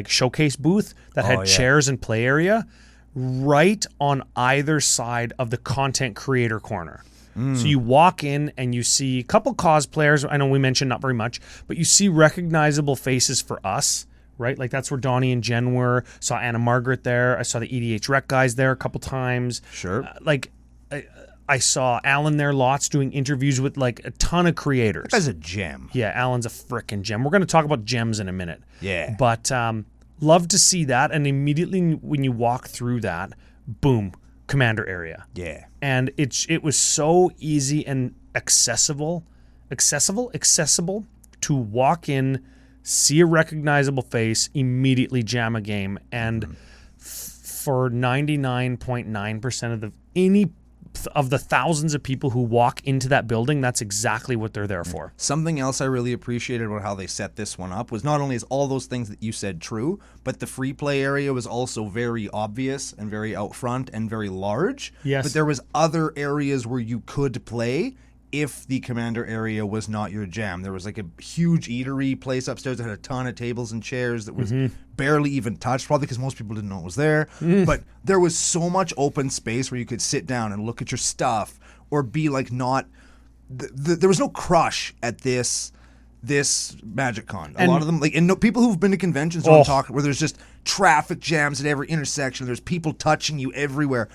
showcase booth that had chairs and play area right on either side of the content creator corner. So you walk in and you see a couple cosplayers. I know we mentioned not very much, but you see recognizable faces for us. Right? Like, that's where Donnie and Jen were. Saw Anna Margaret there. I saw the EDH Rec guys there a couple times. Sure. I saw Alan there lots doing interviews with, like, a ton of creators. That guy's a gem. Yeah, Alan's a frickin' gem. We're going to talk about gems in a minute. Yeah. But love to see that. And immediately when you walk through that, boom, Commander area. Yeah. And it was so easy and accessible to walk in, see a recognizable face, immediately jam a game, and for 99.9% of the thousands of people who walk into that building, that's exactly what they're there for. Something else I really appreciated about how they set this one up was not only is all those things that you said true, but the free play area was also very obvious and very out front and very large. Yes. But there was other areas where you could play if the Commander area was not your jam. There was like a huge eatery place upstairs that had a ton of tables and chairs that was barely even touched, probably because most people didn't know it was there. But there was so much open space where you could sit down and look at your stuff or be like not... there was no crush at this MagicCon. A lot of them, like, and people who've been to conventions don't talk, where there's just traffic jams at every intersection. There's people touching you everywhere.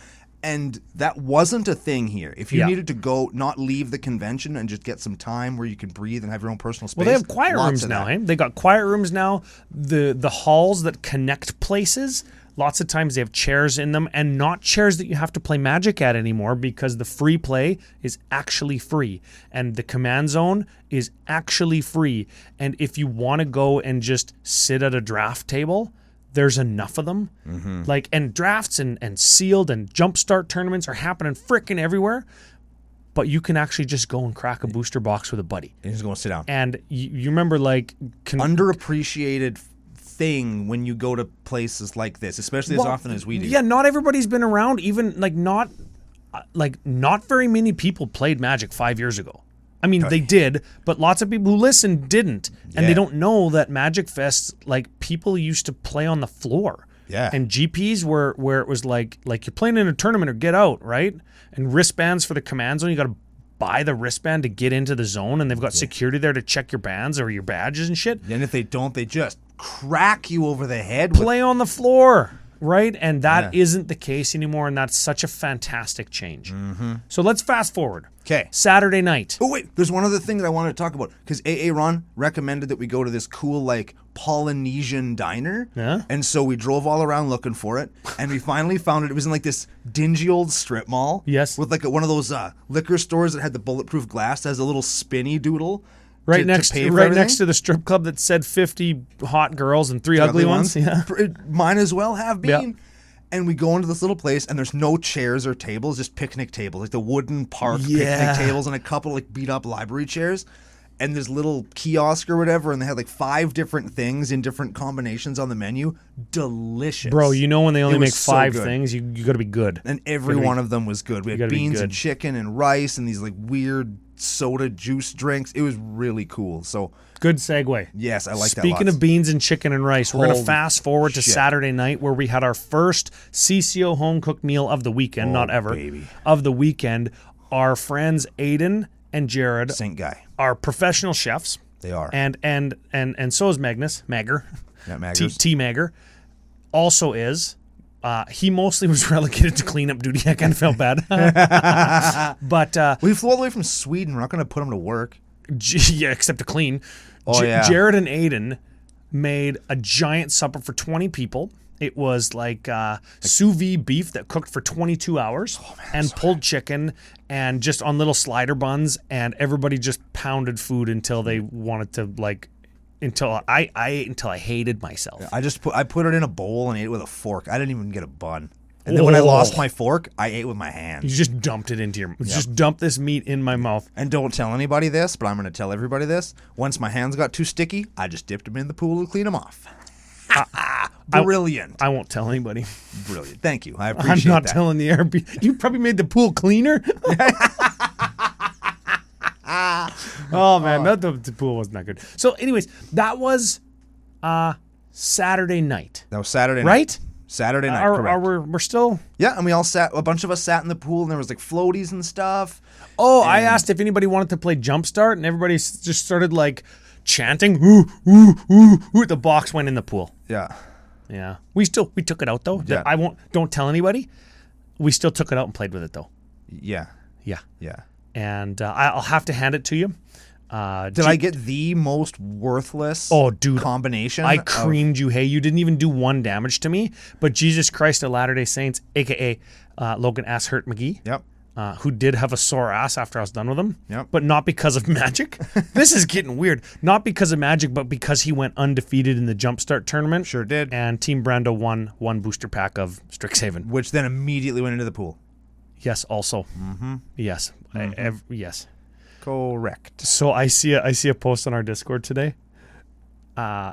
And that wasn't a thing here. If you needed to go, not leave the convention and just get some time where you can breathe and have your own personal space. Well, they have quiet rooms now, eh? They got quiet rooms now. The halls that connect places, lots of times they have chairs in them, and not chairs that you have to play Magic at anymore, because the free play is actually free. And the command zone is actually free. And if you want to go and just sit at a draft table, there's enough of them. Like, and drafts and sealed and jumpstart tournaments are happening frickin' everywhere. But you can actually just go and crack a booster box with a buddy. And just go and sit down. And you remember, like... underappreciated thing when you go to places like this, especially as often as we do. Yeah, not everybody's been around. Even, not very many people played Magic 5 years ago. I mean, they did, but lots of people who listened didn't. And they don't know that Magic Fest, like, people used to play on the floor. Yeah. And GPs where it was like you're playing in a tournament or get out, right? And wristbands for the command zone, you got to buy the wristband to get into the zone, and they've got security there to check your bands or your badges and shit. And if they don't, they just crack you over the head. Play on the floor. Right? And that isn't the case anymore, and that's such a fantastic change. So let's fast forward. Okay. Saturday night. Oh, wait. There's one other thing that I wanted to talk about, because AA Ron recommended that we go to this cool, like, Polynesian diner. Yeah. And so we drove all around looking for it, and we finally found it. It was in, like, this dingy old strip mall. Yes. With, like, one of those liquor stores that had the bulletproof glass that has a little spinny doodle. Right next to the strip club that said 50 hot girls and 3 ugly ones. Yeah. It might as well have been. Yep. And we go into this little place, and there's no chairs or tables, just picnic tables, like the wooden park picnic tables, and a couple like beat up library chairs. And this little kiosk or whatever, and they had like 5 different things in different combinations on the menu. Delicious. Bro, you know when they only make so 5 good. things, you got to be good. And every one of them was good. We had beans and chicken and rice and these like weird soda juice drinks. It was really cool. So good segue. Yes, I like that. Speaking of beans and chicken and rice, we're going to fast forward to Saturday night, where we had our first CCO home cooked meal of the weekend, of the weekend. Our friends Aiden and Jared, Saint Guy, are professional chefs. They are. And so is Magnus Magger. Yeah, Maggers. T Magger also is. He mostly was relegated to cleanup duty. I kind of felt bad. But We flew all the way from Sweden. We're not going to put him to work. yeah, except to clean. Oh, yeah. Jared and Aiden made a giant supper for 20 people. It was like sous vide beef that cooked for 22 hours and pulled chicken and just on little slider buns, and everybody just pounded food until they wanted to until I ate until I hated myself. I put it in a bowl and ate it with a fork. I didn't even get a bun. And then when I lost my fork, I ate with my hands. You just dumped it into your just dumped this meat in my mouth. And don't tell anybody this, but I'm going to tell everybody this. Once my hands got too sticky, I just dipped them in the pool to clean them off. Brilliant. I won't tell anybody. Brilliant. Thank you. I appreciate that. I'm not telling the Airbnb. You probably made the pool cleaner. Oh man, the pool wasn't that good. So, anyways, that was Saturday night. That was Saturday night. Right? Saturday night, correct. We're still... Yeah, and we all sat, a bunch of us sat in the pool, and there was like floaties and stuff. Oh, I asked if anybody wanted to play Jumpstart, and everybody just started like chanting, ooh, ooh, ooh, ooh. The box went in the pool. Yeah. Yeah. We took it out though. Yeah. Don't tell anybody. We still took it out and played with it though. Yeah. Yeah. Yeah. And I'll have to hand it to you. Did I get the most worthless combination? I creamed you. Hey, you didn't even do one damage to me. But Jesus Christ of Latter-day Saints, a.k.a. Logan Ass Hurt McGee, Yep. who did have a sore ass after I was done with him, Yep. but not because of magic. This is getting weird. Not because of magic, but because he went undefeated in the Jumpstart tournament. Sure did. And Team Brando won one booster pack of Strixhaven. Which then immediately went into the pool. Yes, also. Mm-hmm. Yes. Yes. Correct. So I see a post on our Discord today.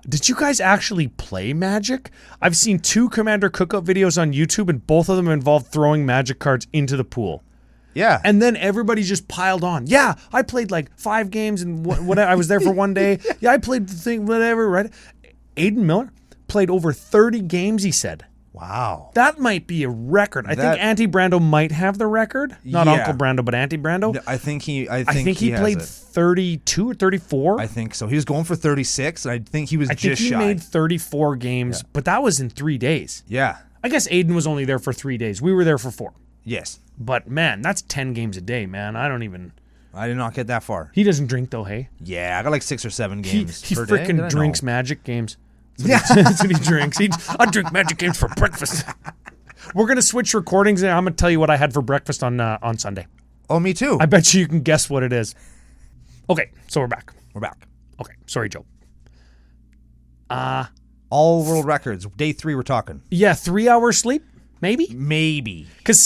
Did you guys actually play Magic? I've seen 2 Commander Cookout videos on YouTube, and both of them involve throwing Magic cards into the pool. Yeah. And then everybody just piled on. Yeah, I played like 5 games and whatever. I was there for one day. Yeah, I played the thing, whatever, right? Aiden Miller played over 30 games, he said. Wow. That might be a record. I think Auntie Brando might have the record. Not Yeah. Uncle Brando, but Auntie Brando. I think he played has it. 32 or 34. I think so. He was going for 36, and I think he was I think just he shy. made 34 games, but that was in 3 days. Yeah. I guess Aiden was only there for 3 days. We were there for 4. Yes. But man, that's 10 games a day, man. I did not get that far. He doesn't drink though, hey? Yeah, I got like 6 or 7 games He per day. freaking I drinks know? Magic games. Yeah. That's what he drinks. I drink Magic games for breakfast. We're going to switch recordings, and I'm going to tell you what I had for breakfast on Sunday. Oh, me too. I bet you can guess what it is. Okay, so we're back. We're back. Okay, sorry, Joe. All world records. Day 3 we're talking. Yeah, 3 hours sleep, maybe? Maybe. Because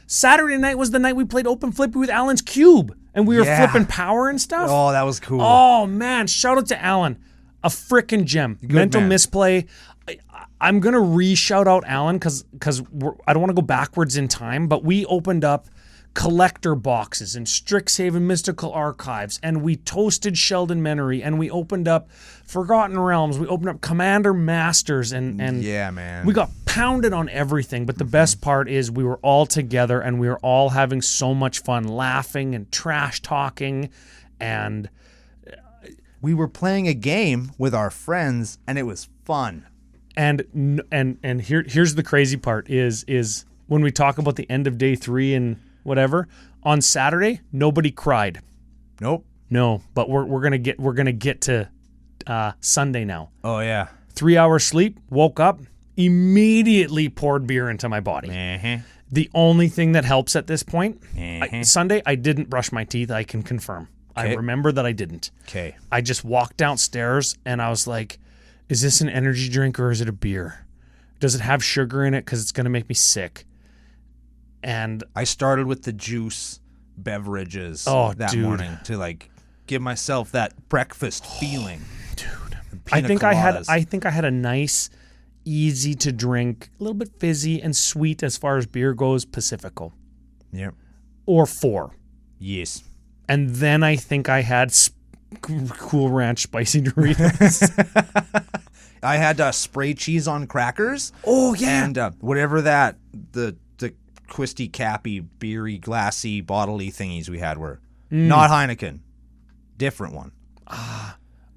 Saturday night was the night we played Open Flippy with Alan's Cube, and we were flipping power and stuff. Oh, that was cool. Oh, man. Shout out to Alan. A frickin' gem. Mental man. misplay. I'm going to re-shout out Alan because I don't want to go backwards in time, but we opened up collector boxes and Strixhaven Mystical Archives, and we toasted Sheldon Menery, and we opened up Forgotten Realms. We opened up Commander Masters, and yeah, man. we got pounded on everything, but the best part is we were all together, and we were all having so much fun, laughing and trash talking, and we were playing a game with our friends, and it was fun. And here's the crazy part is when we talk about the end of day 3 and whatever, on Saturday nobody cried. Nope. No, but we're gonna get to Sunday now. Oh yeah. 3 hours sleep, woke up, immediately poured beer into my body. Uh-huh. The only thing that helps at this point, Uh-huh. Sunday I didn't brush my teeth. I can confirm. I remember that I didn't. Okay. I just walked downstairs and I was like, is this an energy drink or is it a beer? Does it have sugar in it? Because it's going to make me sick. And I started with the juice beverages that dude. morning to like give myself that breakfast feeling. Dude, I think I had a nice, easy to drink, a little bit fizzy and sweet as far as beer goes, Pacifico. Yep. Or 4. Yes. And then I think I had Cool Ranch spicy Doritos. I had spray cheese on crackers. Oh yeah. And whatever the twisty, cappy, beery, glassy, bottle-y thingies we had were. Not Heineken. Different one.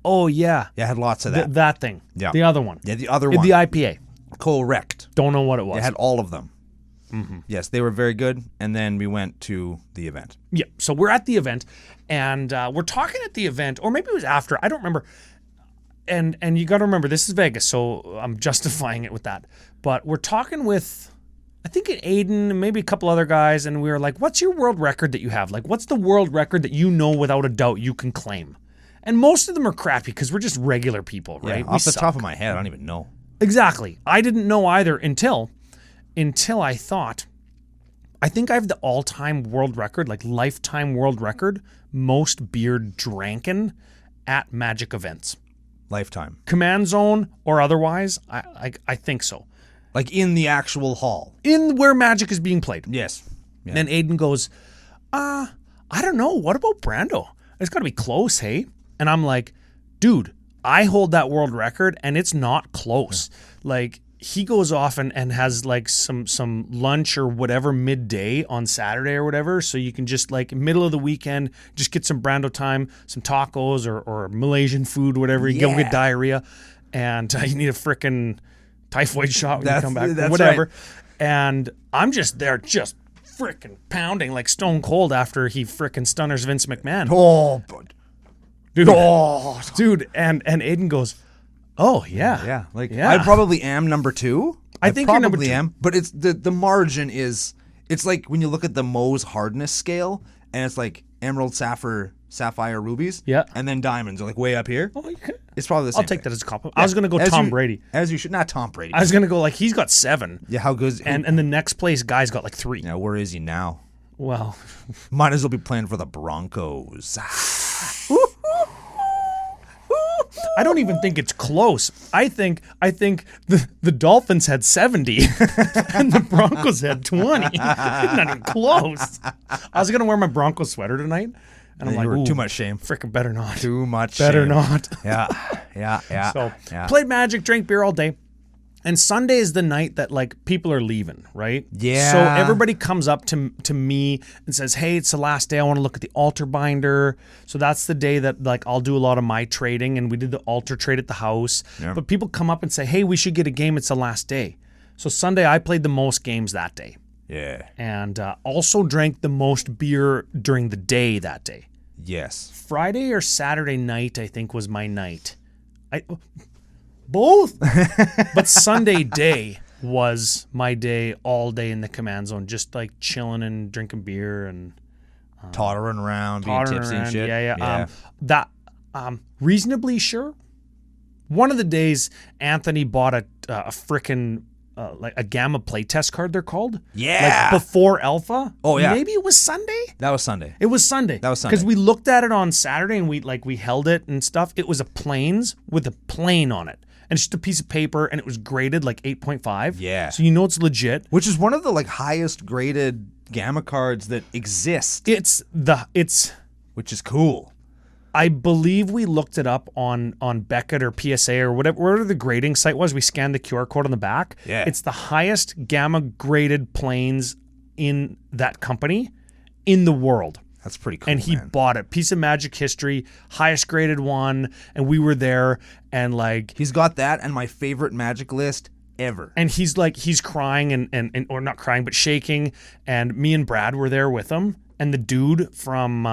Oh yeah. Yeah, I had lots of that. That thing. Yeah. The other one. Yeah, the other one. The IPA. Correct. Don't know what it was. They had all of them. Yes, they were very good. And then we went to the event. Yeah. So we're at the event, and we're talking at the event, or maybe it was after. I don't remember. And you got to remember, this is Vegas, so I'm justifying it with that. But we're talking with, I think, Aiden and maybe a couple other guys, and we were like, what's your world record that you have? Like, what's the world record that you know without a doubt you can claim? And most of them are crappy because we're just regular people, right? Yeah, off the top of my head, I don't even know. Exactly. I didn't know either until I thought, I think I have the all-time world record, like lifetime world record, most beer dranken at Magic events. Lifetime. Command Zone or otherwise, I think so. Like in the actual hall. In where Magic is being played. Yes. Yeah. And Aiden goes, I don't know. What about Brando? It's got to be close, hey? And I'm like, dude, I hold that world record and it's not close. Like, he goes off and has like some lunch or whatever midday on Saturday or whatever. So you can just like middle of the weekend, just get some Brando time, some tacos or Malaysian food, whatever. You go get diarrhea and you need a frickin' typhoid shot when you come back or whatever. Right. And I'm just there just frickin' pounding like stone cold after he frickin' stunners Vince McMahon. Oh, dude. And Aiden goes, oh, yeah. Yeah. Like, I probably am number 2. I think you're number 2. Am, but it's the margin is, it's like when you look at the Mohs hardness scale, and it's like emerald, sapphire, rubies. Yeah. And then diamonds are like way up here. Oh, it's probably the same I'll take thing. that as a compliment. Yeah. I was going to go Tom Brady. As you should. Not Tom Brady. I was going to go like, he's got 7. Yeah, how good is and the next place guy's got like 3. Now, where is he now? Well. Might as well be playing for the Broncos. I don't even think it's close. I think the Dolphins had 70 and the Broncos had 20. It's not even close. I was going to wear my Broncos sweater tonight. And I'm like, too much shame. Freaking better not. Too much better shame. not. Yeah. So played Magic, drank beer all day. And Sunday is the night that like people are leaving, right? Yeah. So everybody comes up to me and says, "Hey, it's the last day. I want to look at the altar binder." So that's the day that like I'll do a lot of my trading, and we did the altar trade at the house. Yeah. But people come up and say, "Hey, we should get a game. It's the last day." So Sunday I played the most games that day. Yeah. And also drank the most beer during the day that day. Yes. Friday or Saturday night, I think, was my night. Both. But Sunday day was my day all day in the command zone, just like chilling and drinking beer and tottering around, being tipsy and shit. Yeah. Reasonably sure. One of the days, Anthony bought a frickin' like a Gamma playtest card, they're called. Yeah. Like before Alpha. Oh, yeah. Maybe it was Sunday? That was Sunday. It was Sunday. That was Sunday. Because we looked at it on Saturday and we held it and stuff. It was a planes with a plane on it. And it's just a piece of paper, and it was graded like 8.5. Yeah. So you know it's legit. Which is one of the like highest graded Gamma cards that exist. Which is cool. I believe we looked it up on Beckett or PSA or whatever the grading site was. We scanned the QR code on the back. Yeah. It's the highest Gamma graded planes in that company in the world. That's pretty cool. And he bought it. Piece of Magic history, highest graded one, and we were there, and like he's got that and my favorite Magic list ever. And he's crying and or not crying, but shaking, and me and Brad were there with him, and the dude from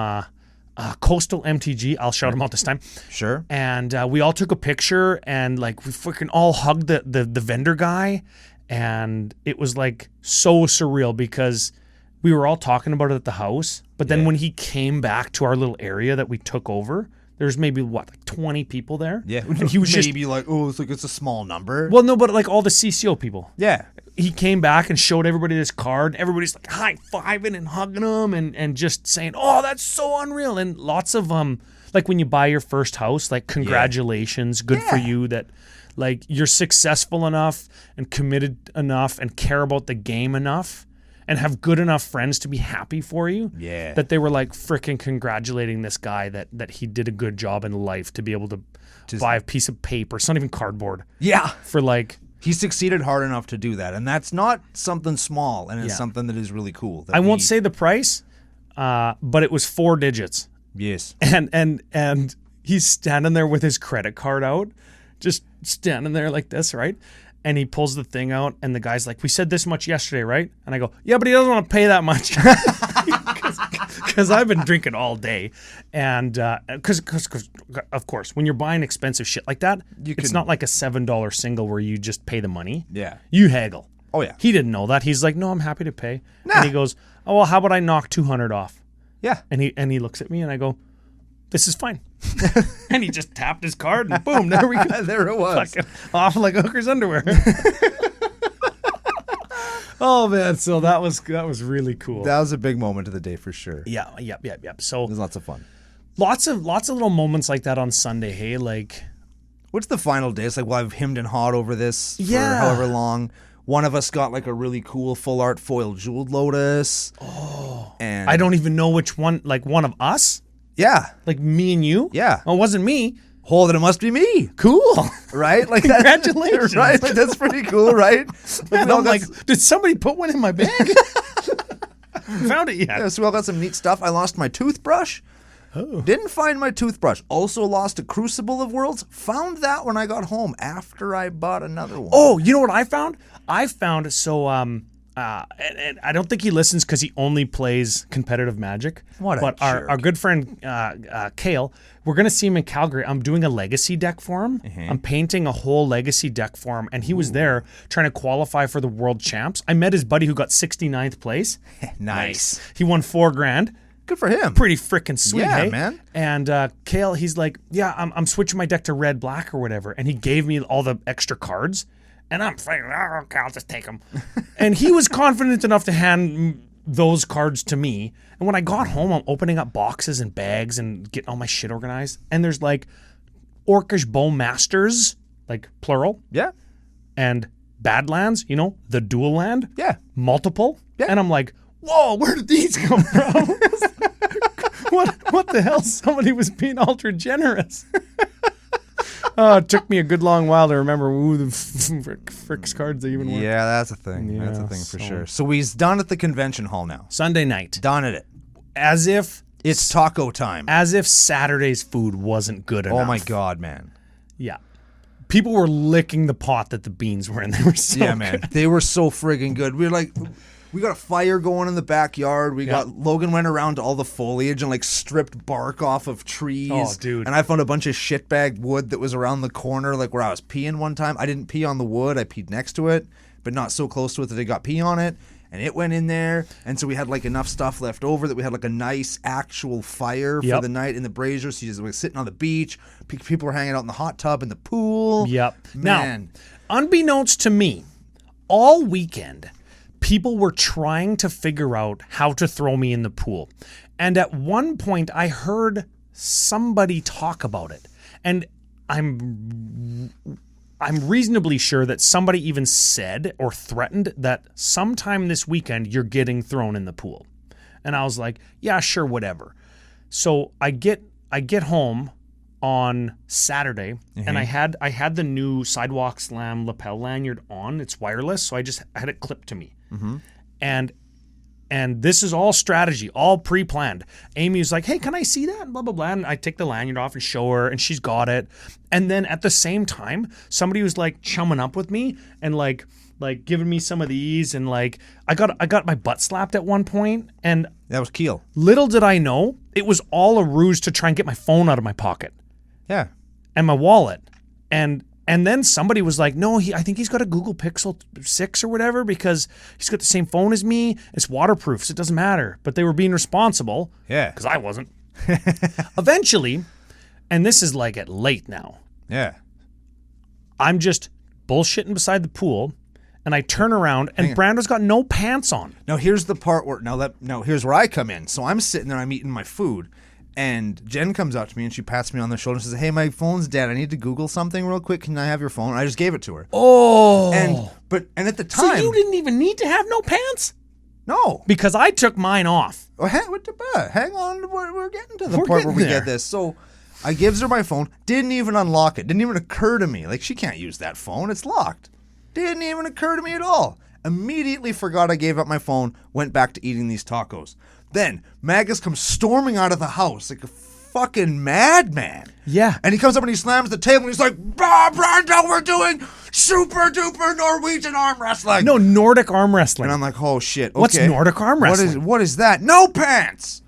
Coastal MtG, I'll shout him out this time. Sure. And we all took a picture, and like we freaking all hugged the vendor guy, and it was like so surreal because we were all talking about it at the house, but then when he came back to our little area that we took over, there's maybe like 20 people there. Yeah, and he was maybe like, oh, it's a small number. Well, no, but like all the CCO people. Yeah, he came back and showed everybody this card. Everybody's like high-fiving and hugging him and just saying, "Oh, that's so unreal!" And lots of like when you buy your first house, like congratulations, good for you that like you're successful enough and committed enough and care about the game enough. And have good enough friends to be happy for you. Yeah. That they were like freaking congratulating this guy that he did a good job in life to be able to buy a piece of paper. It's not even cardboard. Yeah. For like. He succeeded hard enough to do that. And that's not something small. And it's something that is really cool. I won't say the price, but it was 4 digits. Yes. And he's standing there with his credit card out. Just standing there like this, right? And he pulls the thing out, and the guy's like, "We said this much yesterday, right?" And I go, "Yeah, but he doesn't want to pay that much." Because I've been drinking all day. And because, of course, when you're buying expensive shit like that, it's not like a $7 single where you just pay the money. Yeah. You haggle. Oh, yeah. He didn't know that. He's like, "No, I'm happy to pay." Nah. And he goes, "Oh, well, how about I knock $200 off?" Yeah. And he looks at me, and I go, "This is fine." And he just tapped his card, and boom, there we go. There it was. Fucking off like a hooker's underwear. Oh man, so that was really cool. That was a big moment of the day for sure. Yeah. So It was lots of fun. lots of little moments like that on Sunday. Hey, like, What's the final day? It's like, well, I've hemmed and hawed over this for Yeah. however long. One of us got like a really cool full art foil jeweled lotus. Oh. And I don't even know which one. Like one of us, Yeah. like me and you. Yeah. Oh, it wasn't me. Oh, then it must be me. Cool. Right? Like Congratulations. Right? Like, that's pretty cool, right? Like, And I'm like, did somebody put one in my bag? Found it yet? yeah, so we all got some neat stuff. I lost my toothbrush. Oh. Didn't find my toothbrush. Also lost a Crucible of Worlds. Found that when I got home after I bought another one. Oh, you know what I found? And I don't think he listens because he only plays competitive Magic. What a But jerk. our good friend Kale, we're gonna see him in Calgary. I'm doing a legacy deck for him. I'm painting a whole legacy deck for him, and he was there trying to qualify for the World Champs. I met his buddy who got 69th place. Nice. He won $4,000. Good for him. Pretty freaking sweet, Yeah, hey? man. And Kale, he's like, "Yeah, I'm switching my deck to red black or whatever," and he gave me all the extra cards. And I'm like, "Oh, okay, I'll just take them." And he was confident enough to hand those cards to me. And when I got home, I'm opening up boxes and bags and getting all my shit organized. And there's like Orcish Bowmasters, like plural, Yeah. and Badlands, the dual land, Yeah. multiple. Yeah. And I'm like, whoa, where did these come from? What the hell? Somebody was being ultra generous. It took me a good long while to remember who the frick's cards they even were. Yeah, that's a thing. That's a Yeah, thing for so- sure. So we's done at the convention hall now. Sunday night. Done at it. As if It's taco time. Saturday's food wasn't good enough. Oh my God, man. Yeah. People were licking the pot that the beans were in. They were so Yeah, man. They were so friggin' good. We were like, we got a fire going in the backyard. Logan went around to all the foliage and like stripped bark off of trees. Oh, dude. And I found a bunch of shitbag wood that was around the corner, like where I was peeing one time. I didn't pee on the wood. I peed next to it, but not so close to it that it got pee on it. And it went in there. And so we had like enough stuff left over that we had like a nice actual fire for the night in the brazier. So you just like sitting on the beach. People were hanging out in the hot tub in the pool. Yep. Man. Now, unbeknownst to me, all weekend, people were trying to figure out how to throw me in the pool. And at one point, I heard somebody talk about it. And I'm reasonably sure that somebody even said or threatened that sometime this weekend, you're getting thrown in the pool. And I was like, yeah, sure, whatever. So I get home on Saturday, and I had the new Sidewalk Slam lapel lanyard on. It's wireless, so I just had it clipped to me. And this is all strategy, all pre-planned. Amy was like, "Hey, can I see that?" And blah, blah, blah. And I take the lanyard off and show her, and she's got it. And then at the same time, somebody was like chumming up with me and like giving me some of these, and like I got my butt slapped at one point, and That was Keel. little did I know, it was all a ruse to try and get my phone out of my pocket. Yeah. And my wallet. And then somebody was like, "No, I think he's got a Google Pixel 6 or whatever because he's got the same phone as me. It's waterproof, so it doesn't matter." But they were being responsible. Yeah. Because I wasn't. Eventually, and this is like at late now, Yeah. I'm just bullshitting beside the pool, and I turn around, and Brando's got no pants on. Now here's the part where here's where I come in. So I'm sitting there, I'm eating my food, and Jen comes up to me and she pats me on the shoulder and says, "Hey, my phone's dead. I need to Google something real quick. Can I have your phone?" And I just gave it to her. Oh. And at the So time, you didn't even need to have no pants? no. Because I took mine off. Oh, hang on, we're getting to the We're part where getting we there. get this. So I gives her my phone. Didn't even unlock it. Didn't even occur to me. Like, she can't use that phone. It's locked. Didn't even occur to me at all. Immediately forgot I gave up my phone. Went back to eating these tacos. Then Magus comes storming out of the house like a fucking madman. Yeah. And he comes up and he slams the table and he's like, "Brando, we're doing super duper Norwegian arm wrestling. No, Nordic arm wrestling. And I'm like, oh shit. Okay. What's Nordic arm wrestling? What is that? No pants.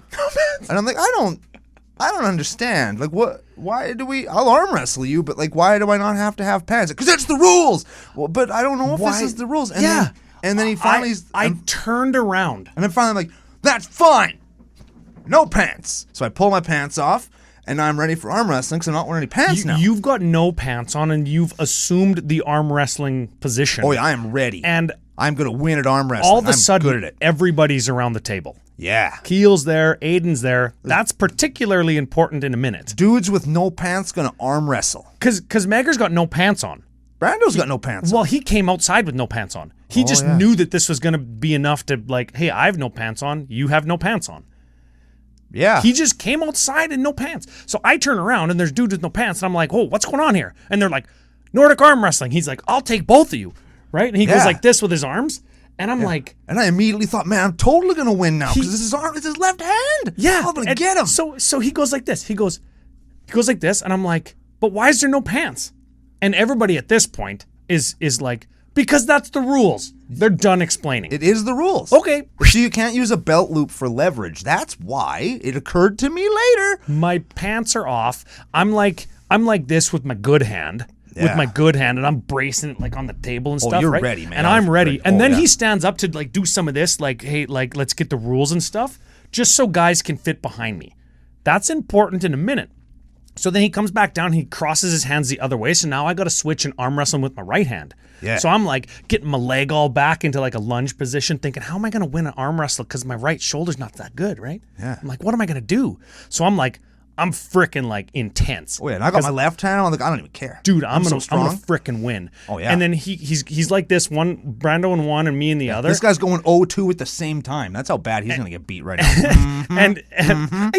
And I'm like, I don't understand. Like, what? Why do we? I'll arm wrestle you, but like, why do I not have to have pants? Because it's the rules. Well, but I don't know if this is the rules. And then he finally. I turned around, and then finally, I'm like, that's fine. No pants. So I pull my pants off, and I'm ready for arm wrestling because I'm not wearing any pants now. You've got no pants on, and you've assumed the arm wrestling position. Oh yeah, I am ready. And I'm gonna win at arm wrestling. All of a sudden, good at it. Everybody's around the table. Yeah. Keel's there, Aiden's there. That's particularly important in a minute. Dudes with no pants gonna arm wrestle. Because Megger's got no pants on. Brando's got no pants on. Well, he came outside with no pants on. He just knew that this was going to be enough to like, hey, I have no pants on. You have no pants on. Yeah. He just came outside in no pants. So I turn around and there's dudes with no pants. And I'm like, oh, what's going on here? And they're like, Nordic arm wrestling. He's like, I'll take both of you. Right? And he goes like this with his arms. And I'm like... And I immediately thought, man, I'm totally going to win now because this is it's his left hand. Yeah. I'm going to get him. So he goes like this. He goes like this. And I'm like, but why is there no pants? And everybody at this point is like, because that's the rules. They're done explaining. It is the rules. Okay. So you can't use a belt loop for leverage. That's why it occurred to me later. My pants are off. I'm like this with my good hand. With my good hand, and I'm bracing it like on the table and stuff. You're right? ready, man. And I'm ready. And then he stands up to like do some of this, like, hey, like let's get the rules and stuff, just so guys can fit behind me. That's important in a minute. So then he comes back down, he crosses his hands the other way. So now I got to switch and arm wrestle with my right hand. Yeah. So I'm like getting my leg all back into like a lunge position, thinking, how am I going to win an arm wrestle? Because my right shoulder's not that good, right? Yeah. I'm like, what am I going to do? So I'm freaking like intense. Oh yeah, and I got my left hand. I'm like, I don't even care, dude. I'm gonna freaking win. Oh yeah. And then he's like this one, Brando in one, and me in the other. This guy's going 0-2 at the same time. That's how bad he's gonna get beat right now. And yeah,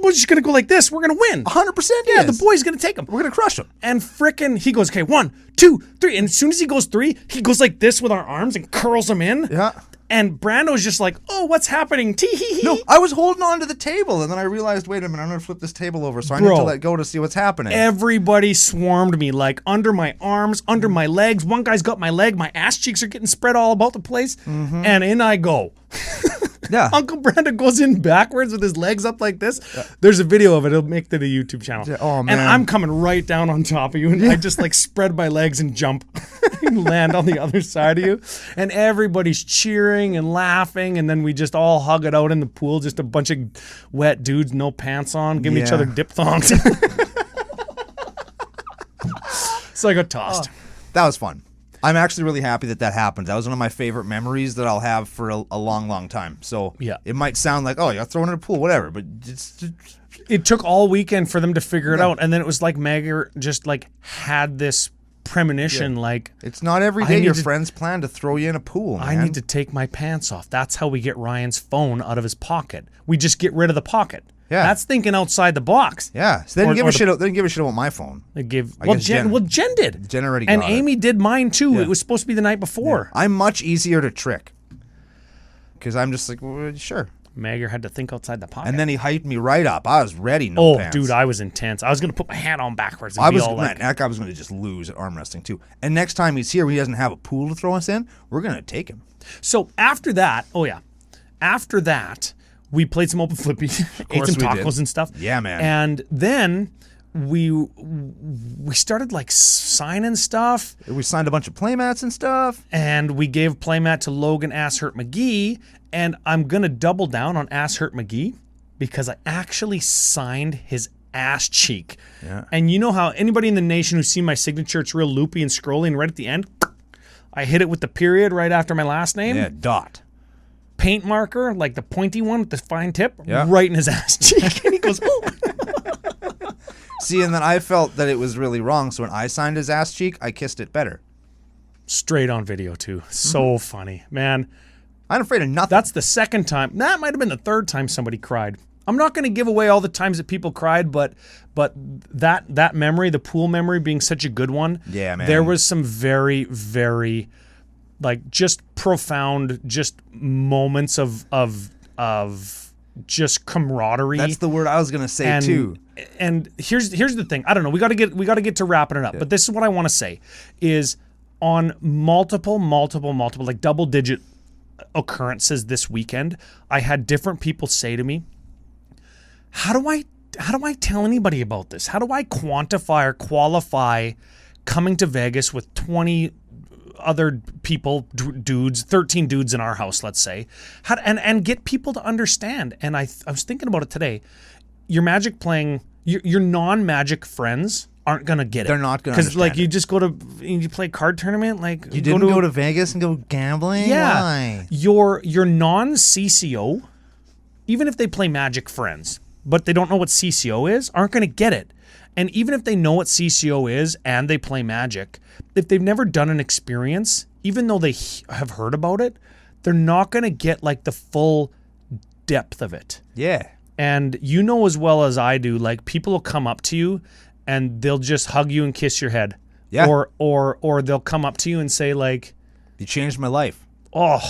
we're just gonna go like this. We're gonna win. 100%. Yeah, the boy's gonna take him. We're gonna crush him. And frickin', he goes, okay, 1, 2, 3, and as soon as he goes 3, he goes like this with our arms and curls them in. Yeah. And Brando's just like, oh, what's happening? Tee-hee-hee. No, I was holding on to the table, and then I realized, wait a minute, I'm going to flip this table over, so I need to let go to see what's happening. Everybody swarmed me, like under my arms, under my legs. One guy's got my leg. My ass cheeks are getting spread all about the place. Mm-hmm. And in I go. Yeah. Uncle Brando goes in backwards with his legs up like this. Yeah. There's a video of it. It'll make it a YouTube channel. Yeah. Oh, man. And I'm coming right down on top of you. And I just like spread my legs and jump and land on the other side of you. And everybody's cheering and laughing. And then we just all hug it out in the pool. Just a bunch of wet dudes, no pants on, giving each other diphthongs. So I got tossed. That was fun. I'm actually really happy that happened. That was one of my favorite memories that I'll have for a long, long time. So it might sound like, oh, you're throwing in a pool, whatever, but it took all weekend for them to figure it out. And then it was like Maggie just like had this premonition, like it's not every day your friends plan to throw you in a pool, man. I need to take my pants off. That's how we get Ryan's phone out of his pocket. We just get rid of the pocket. Yeah. That's thinking outside the box. Yeah. So they didn't give a shit. They didn't give a shit about my phone. They give. Jen did. Jen already and got Amy did mine too. Yeah. It was supposed to be the night before. Yeah. I'm much easier to trick because I'm just like, well, sure. Magger had to think outside the pocket. And then he hyped me right up. I was ready. No pants. Dude, I was intense. I was gonna put my hat on backwards. And that guy was gonna just lose at arm wrestling too. And next time he's here, he doesn't have a pool to throw us in. We're gonna take him. So after that, we played some open flippy, ate some tacos and stuff. Yeah, man. And then we started like signing stuff. We signed a bunch of playmats and stuff. And we gave playmat to Logan Ass Hurt McGee. And I'm going to double down on Ass Hurt McGee because I actually signed his ass cheek. Yeah. And you know how anybody in the nation who's seen my signature, it's real loopy and scrolling right at the end. I hit it with the period right after my last name. Yeah, dot. Paint marker, like the pointy one with the fine tip, right in his ass cheek. And he goes, oh. See, and then I felt that it was really wrong. So when I signed his ass cheek, I kissed it better. Straight on video, too. So funny. Man. I'm afraid of nothing. That's the second time. That might have been the third time somebody cried. I'm not going to give away all the times that people cried, but that memory, the pool memory being such a good one. Yeah, man. There was some very, very, like, just profound, just moments of just camaraderie. That's the word I was gonna say too. And here's the thing. I don't know. We got to get to wrapping it up. Yeah. But this is what I want to say: is on multiple, like double-digit occurrences this weekend, I had different people say to me, how do I tell anybody about this? How do I quantify or qualify coming to Vegas with 20 other people, dudes, 13 dudes in our house, let's say, and get people to understand? And I was thinking about it today. Your Magic playing, your non-Magic friends aren't gonna get it. They're not gonna, because like you just go to you play card tournament, like you didn't go to Vegas and go gambling. Yeah, why? Your non-CCO, even if they play Magic friends, but they don't know what CCO is, aren't gonna get it. And even if they know what CCO is and they play Magic, if they've never done an experience, even though they have heard about it, they're not gonna get like the full depth of it. Yeah. And you know as well as I do, like people will come up to you and they'll just hug you and kiss your head. Yeah. Or they'll come up to you and say like, you changed my life. oh,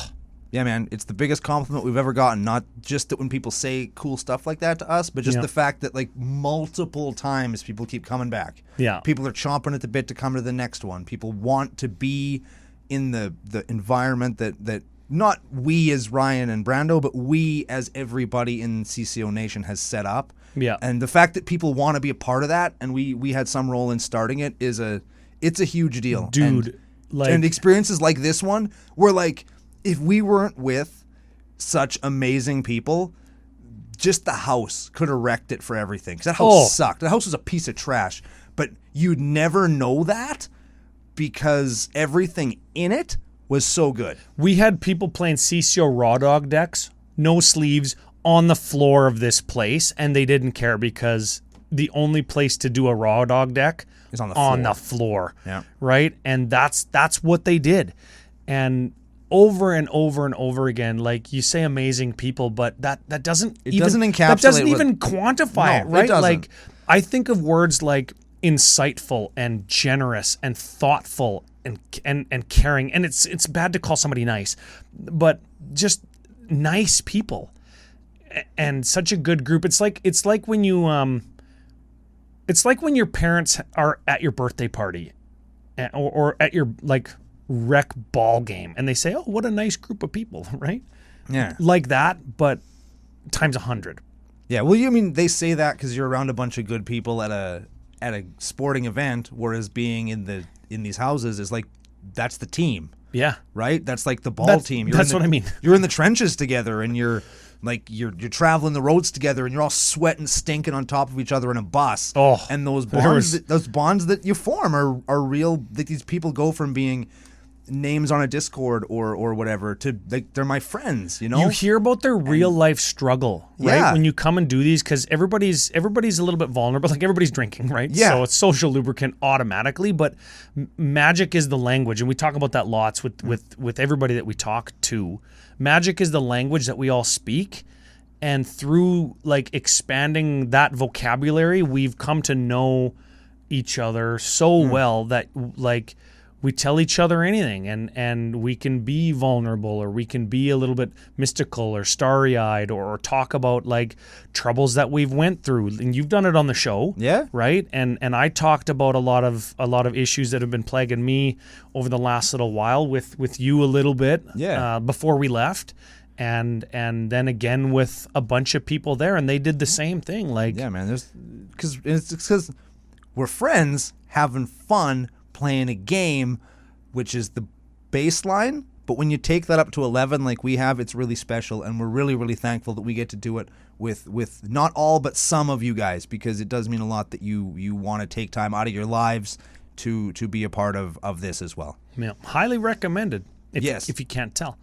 Yeah, man. It's the biggest compliment we've ever gotten. Not just that when people say cool stuff like that to us, but just Yeah. the fact that like multiple times people keep coming back. Yeah. People are chomping at the bit to come to the next one. People want to be in the environment that not we as Ryan and Brando, but we as everybody in CCO Nation has set up. Yeah. And the fact that people want to be a part of that, and we had some role in starting it, it's a huge deal. dude, And experiences like this one were like, if we weren't with such amazing people, just the house could have wrecked it for everything. Because that house sucked. The house was a piece of trash. But you'd never know that because everything in it was so good. we had people playing CCO Raw Dog decks, no sleeves, on the floor of this place, and they didn't care because the only place to do a Raw Dog deck Is on the floor. Yeah. Right? And that's what they did. And over and over and over again, like you say, amazing people, but that doesn't doesn't encapsulate that doesn't what- even quantify it, No, it right? doesn't. Like I think of words like insightful and generous and thoughtful and caring, and it's bad to call somebody nice, but just nice people and such a good group. It's like when you it's like when your parents are at your birthday party or at your like rec ball game and they say, oh, what a nice group of people, right? Yeah. Like that, but times 100. Yeah. Well, you mean they say that because you're around a bunch of good people at a sporting event, whereas being in these houses is like, that's the team. Yeah. Right? That's like the ball team. That's what I mean. You're in the trenches together, and you're traveling the roads together, and you're all sweating, stinking on top of each other in a bus. Oh, and those there was- bonds that you form are real. That these people go from being names on a Discord or whatever to like they're my friends. You know, You hear about their real life struggle, right? Yeah. When you come and do these, because everybody's a little bit vulnerable. Like everybody's drinking, right? Yeah. So it's social lubricant automatically. But Magic is the language, and we talk about that lots with everybody that we talk to. Magic is the language that we all speak, and through like expanding that vocabulary, we've come to know each other so well that like we tell each other anything, and we can be vulnerable, or we can be a little bit mystical or starry-eyed, or talk about like troubles that we've went through. And you've done it on the show, Yeah. right? And I talked about a lot of issues that have been plaguing me over the last little while with you a little bit, Yeah. before we left, and then again with a bunch of people there, and they did the same thing. Like, Yeah, man. It's because we're friends having fun playing a game, which is the baseline. But when you take that up to 11 like we have, it's really special, and we're really, really thankful that we get to do it with not all but some of you guys, because it does mean a lot that you want to take time out of your lives to be a part of this as well. yeah, highly recommended. Yes. If you can't tell.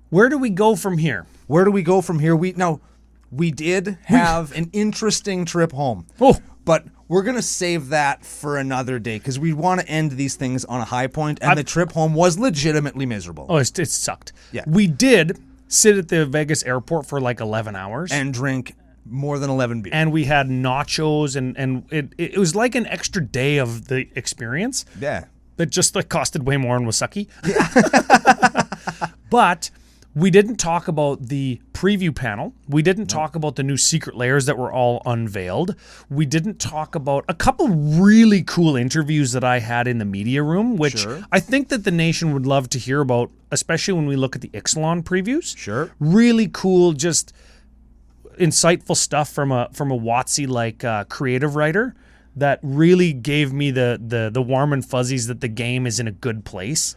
Where do we go from here? Where do we go from here? We did have an interesting trip home. Oh. But we're going to save that for another day because we want to end these things on a high point, and the trip home was legitimately miserable. Oh, it sucked. Yeah. We did sit at the Vegas airport for like 11 hours. And drink more than 11 beers. And we had nachos, and it was like an extra day of the experience Yeah. that just like costed way more and was sucky. Yeah. But we didn't talk about the preview panel. We didn't talk about the new secret layers that were all unveiled. We didn't talk about a couple really cool interviews that I had in the media room, which I think that the nation would love to hear about, especially when we look at the Ixalan previews. Sure. Really cool, just insightful stuff from a WotC-like creative writer that really gave me the warm and fuzzies that the game is in a good place.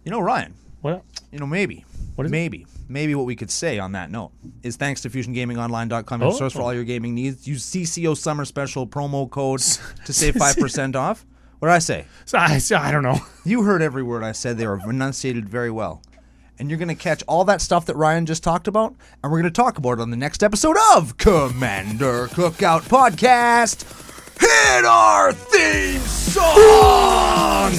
You know, Ryan. What? You know, maybe. What is it? Maybe what we could say on that note is thanks to FusionGamingOnline.com, your source for all your gaming needs. Use CCO Summer Special promo code to save 5% off. What did I say? I don't know. You heard every word I said. They were enunciated very well. And you're going to catch all that stuff that Ryan just talked about, and we're going to talk about it on the next episode of Commander Cookout Podcast. Hit our theme song!